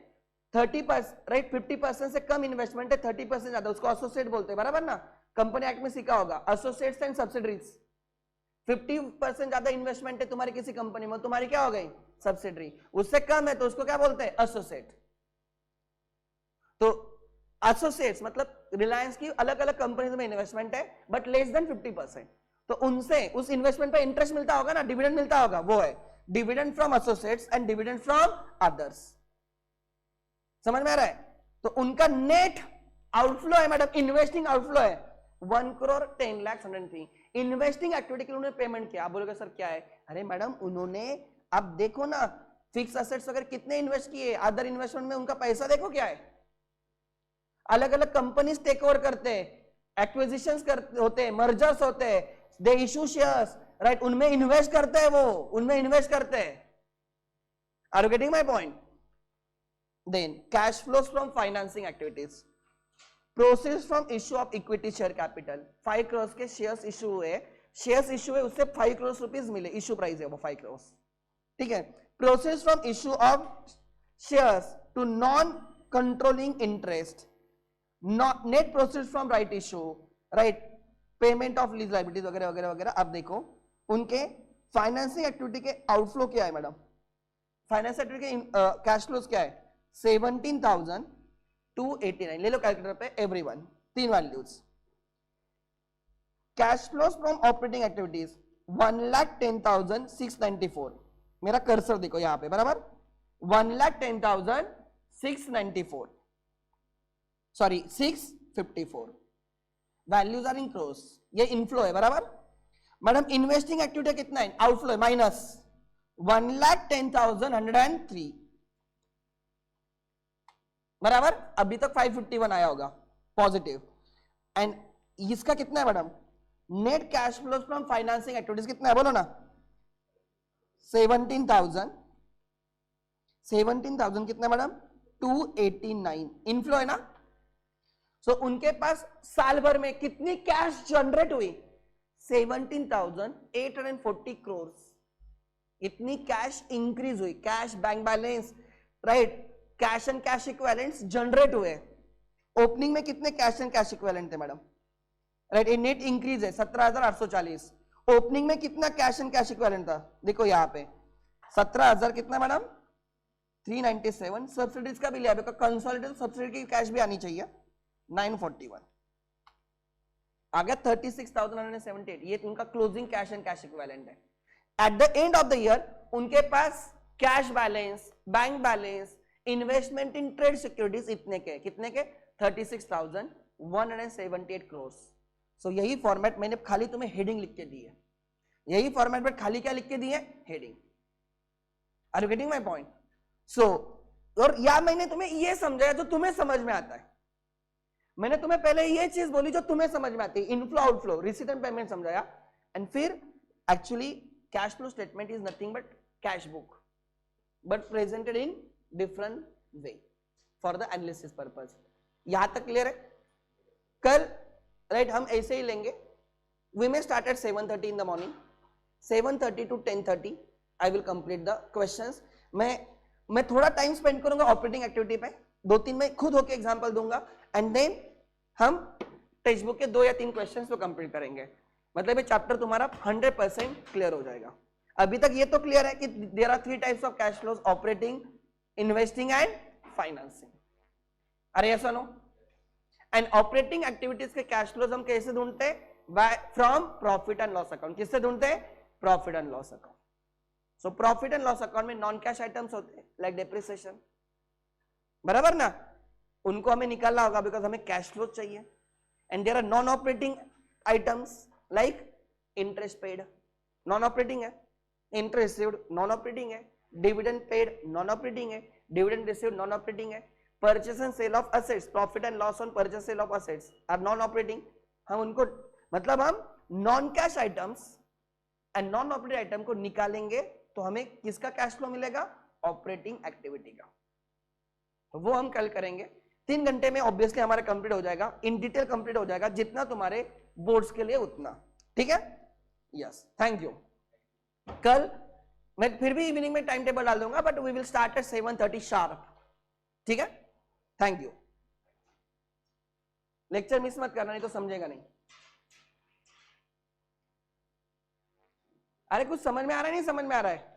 30%, राइट, 50% से कम इन्वेस्टमेंट है, 30% ज्यादा, उसको एसोसिएट बोलते हैं, बराबर ना? कंपनी एक्ट में सीखा होगा, एसोसिएट्स एंड सब्सिडरीज। 50% ज्यादा इन्वेस्टमेंट है तुम्हारी किसी कंपनी में, तुम्हारी क्या हो गई? सब्सिडरी। उससे कम है तो उसको क्या बोलते हैं? एसोसिएट। तो एसोसिएट्स मतलब रिलायंस की अलग अलग कंपनीज में इन्वेस्टमेंट है बट लेस देन 50%, तो उनसे उस इन्वेस्टमेंट पे इंटरेस्ट मिलता होगा ना, डिविडेंड मिलता होगा, वो है dividend from associates and dividend from others. समझ में आ रहा है? तो उनका नेट आउटफ्लो है मैडम, इन्वेस्टिंग आउटफ्लो है 1,10,103। इन्वेस्टिंग एक्टिविटी के लिए उन्होंने पेमेंट किया। आप बोलोगे सर क्या है? अरे मैडम उन्होंने, अब देखो ना फिक्स एसेट्स वगैरह कितने इन्वेस्ट किए, अदर इन्वेस्टमेंट में उनका पैसा देखो क्या है। अलग अलग कंपनीज टेक ओवर करते हैं, एक्विजिशंस होते हैं, मर्जर्स होते हैं, दे इशू शेयर्स, राइट, उनमें इन्वेस्ट करते हैं, वो उनमें इन्वेस्ट करते हैं। Are you getting my point? Then cash flows from financing activities, proceeds from issue of equity share capital, 5 crore के शेयर्स इशू हुए, शेयर्स इशू है, उससे 5 करोड़ रुपीस मिले, इशू प्राइस है वो 5 करोड़, ठीक है। Proceeds from issue of shares to non controlling interest, net proceeds from right issue, right, payment of lease liabilities वगैरह वगैरह वगैरह। अब देखो उनके फाइनेंसिंग एक्टिविटी के आउटफ्लो क्या है मैडम? फाइनेंस एक्टिविटी के कैश फ्लोज क्या है? 17,289। ले लो कैलकुलेटर पे everyone, 3 values. Cash flows from operating activities 1,10,694। मेरा कर्सर देखो यहां पे, बराबर 1,10,694, sorry 654। Values are in crores, ये इनफ्लो है, बराबर। मैडम इन्वेस्टिंग एक्टिविटी कितना है? आउटफ्लो है, माइनस 1,10,103, बराबर। अभी तक 551 आया होगा पॉजिटिव। एंड इसका कितना है madam? Net cash flows from financing activities कितना है बोलो ना? 17,000 कितना मैडम? 289 इनफ्लो है ना। सो उनके पास साल भर में कितनी कैश जनरेट हुई? 17,840 करोड़। इतनी कैश इंक्रीज हुई, cash bank balance, right, cash and cash equivalents generate हुए। ओपनिंग में कितने कैश एंड कैश इक्विवेलेंट थे मैडम? राइट, ये नेट इंक्रीज है 17,840। ओपनिंग में कितना कैश एंड कैश इक्विवेलेंट था? देखो यहां पे 17,000 कितना मैडम? 397। सब्सिडीज का भी लिया, कंसोलिडेटेड सब्सिडी की कैश भी आनी चाहिए 941। आ गया 36,178। ये उनका closing cash and cash equivalent है। At the end of the year उनके पास cash balance, bank balance, investment in trade securities इतने के, कितने के? 36,178 करोड़। सो यही फॉर्मेट मैंने खाली तुम्हें हेडिंग लिख के दी है, यही फॉर्मेट में खाली क्या लिख के दी है? Heading. Are you getting my point? So और या मैंने तुम्हें ये समझाया जो तुम्हें समझ में आता है, मैंने तुम्हें पहले ये चीज बोली जो तुम्हें समझ में आती है, inflow outflow, receipt and payment समझाया, एंड फिर actually cash flow statement is nothing but cash book but presented in different way for the analysis purpose. यहां तक क्लियर है? कल राइट हम ऐसे ही लेंगे, we may start at 7:30 in the morning, 7:30 to 10:30 I will complete the questions. मैं थोड़ा टाइम स्पेंड करूंगा ऑपरेटिंग एक्टिविटी पे, 2-3 मैं खुद होके एग्जांपल दूंगा, एंड देन हम टेक्स्ट बुक के 2 या 3 क्वेश्चंस को कंप्लीट करेंगे। मतलब ये चैप्टर तुम्हारा 100% क्लियर हो जाएगा। अभी तक ये तो क्लियर है कि there are 3 types of cash flows, operating, investing and financing. अरे यस और नो? एंड ऑपरेटिंग एक्टिविटीज के कैश फ्लोज हम कैसे ढूंढते हैं? By from profit and loss account. किससे ढूंढते हैं? Profit and loss account. So profit and loss account में नॉन कैश आइटम्स होते हैं लाइक डेप्रिसिएशन, बराबर ना, उनको हमें निकालना होगा बिकॉज हमें कैश फ्लो चाहिए। And there are non operating items like interest paid, non operating है, इंटरेस्ट रिसीव्ड नॉन ऑपरेटिंग है, डिविडेंड पेड नॉन ऑपरेटिंग है, डिविडेंड रिसीव्ड नॉन ऑपरेटिंग है, purchase and sale of assets, profit and loss on purchase sale of assets are non operating. हम उनको मतलब हम non cash items and non operating item को निकालेंगे तो हमें किसका कैश फ्लो मिलेगा? ऑपरेटिंग एक्टिविटी का। तो वो हम कल करेंगे। 3 घंटे में ऑब्वियसली हमारा कंप्लीट हो जाएगा, इन डिटेल कंप्लीट हो जाएगा, जितना तुम्हारे बोर्ड्स के लिए उतना, ठीक है? Yes, thank you. कल मैं फिर भी इवनिंग में टाइम टेबल डाल दूंगा, but we will start at 7:30 sharp, ठीक है? Thank you. लेक्चर मिस मत करना, नहीं तो समझेगा नहीं। अरे कुछ समझ में आ रहा है, नहीं समझ में आ रहा है?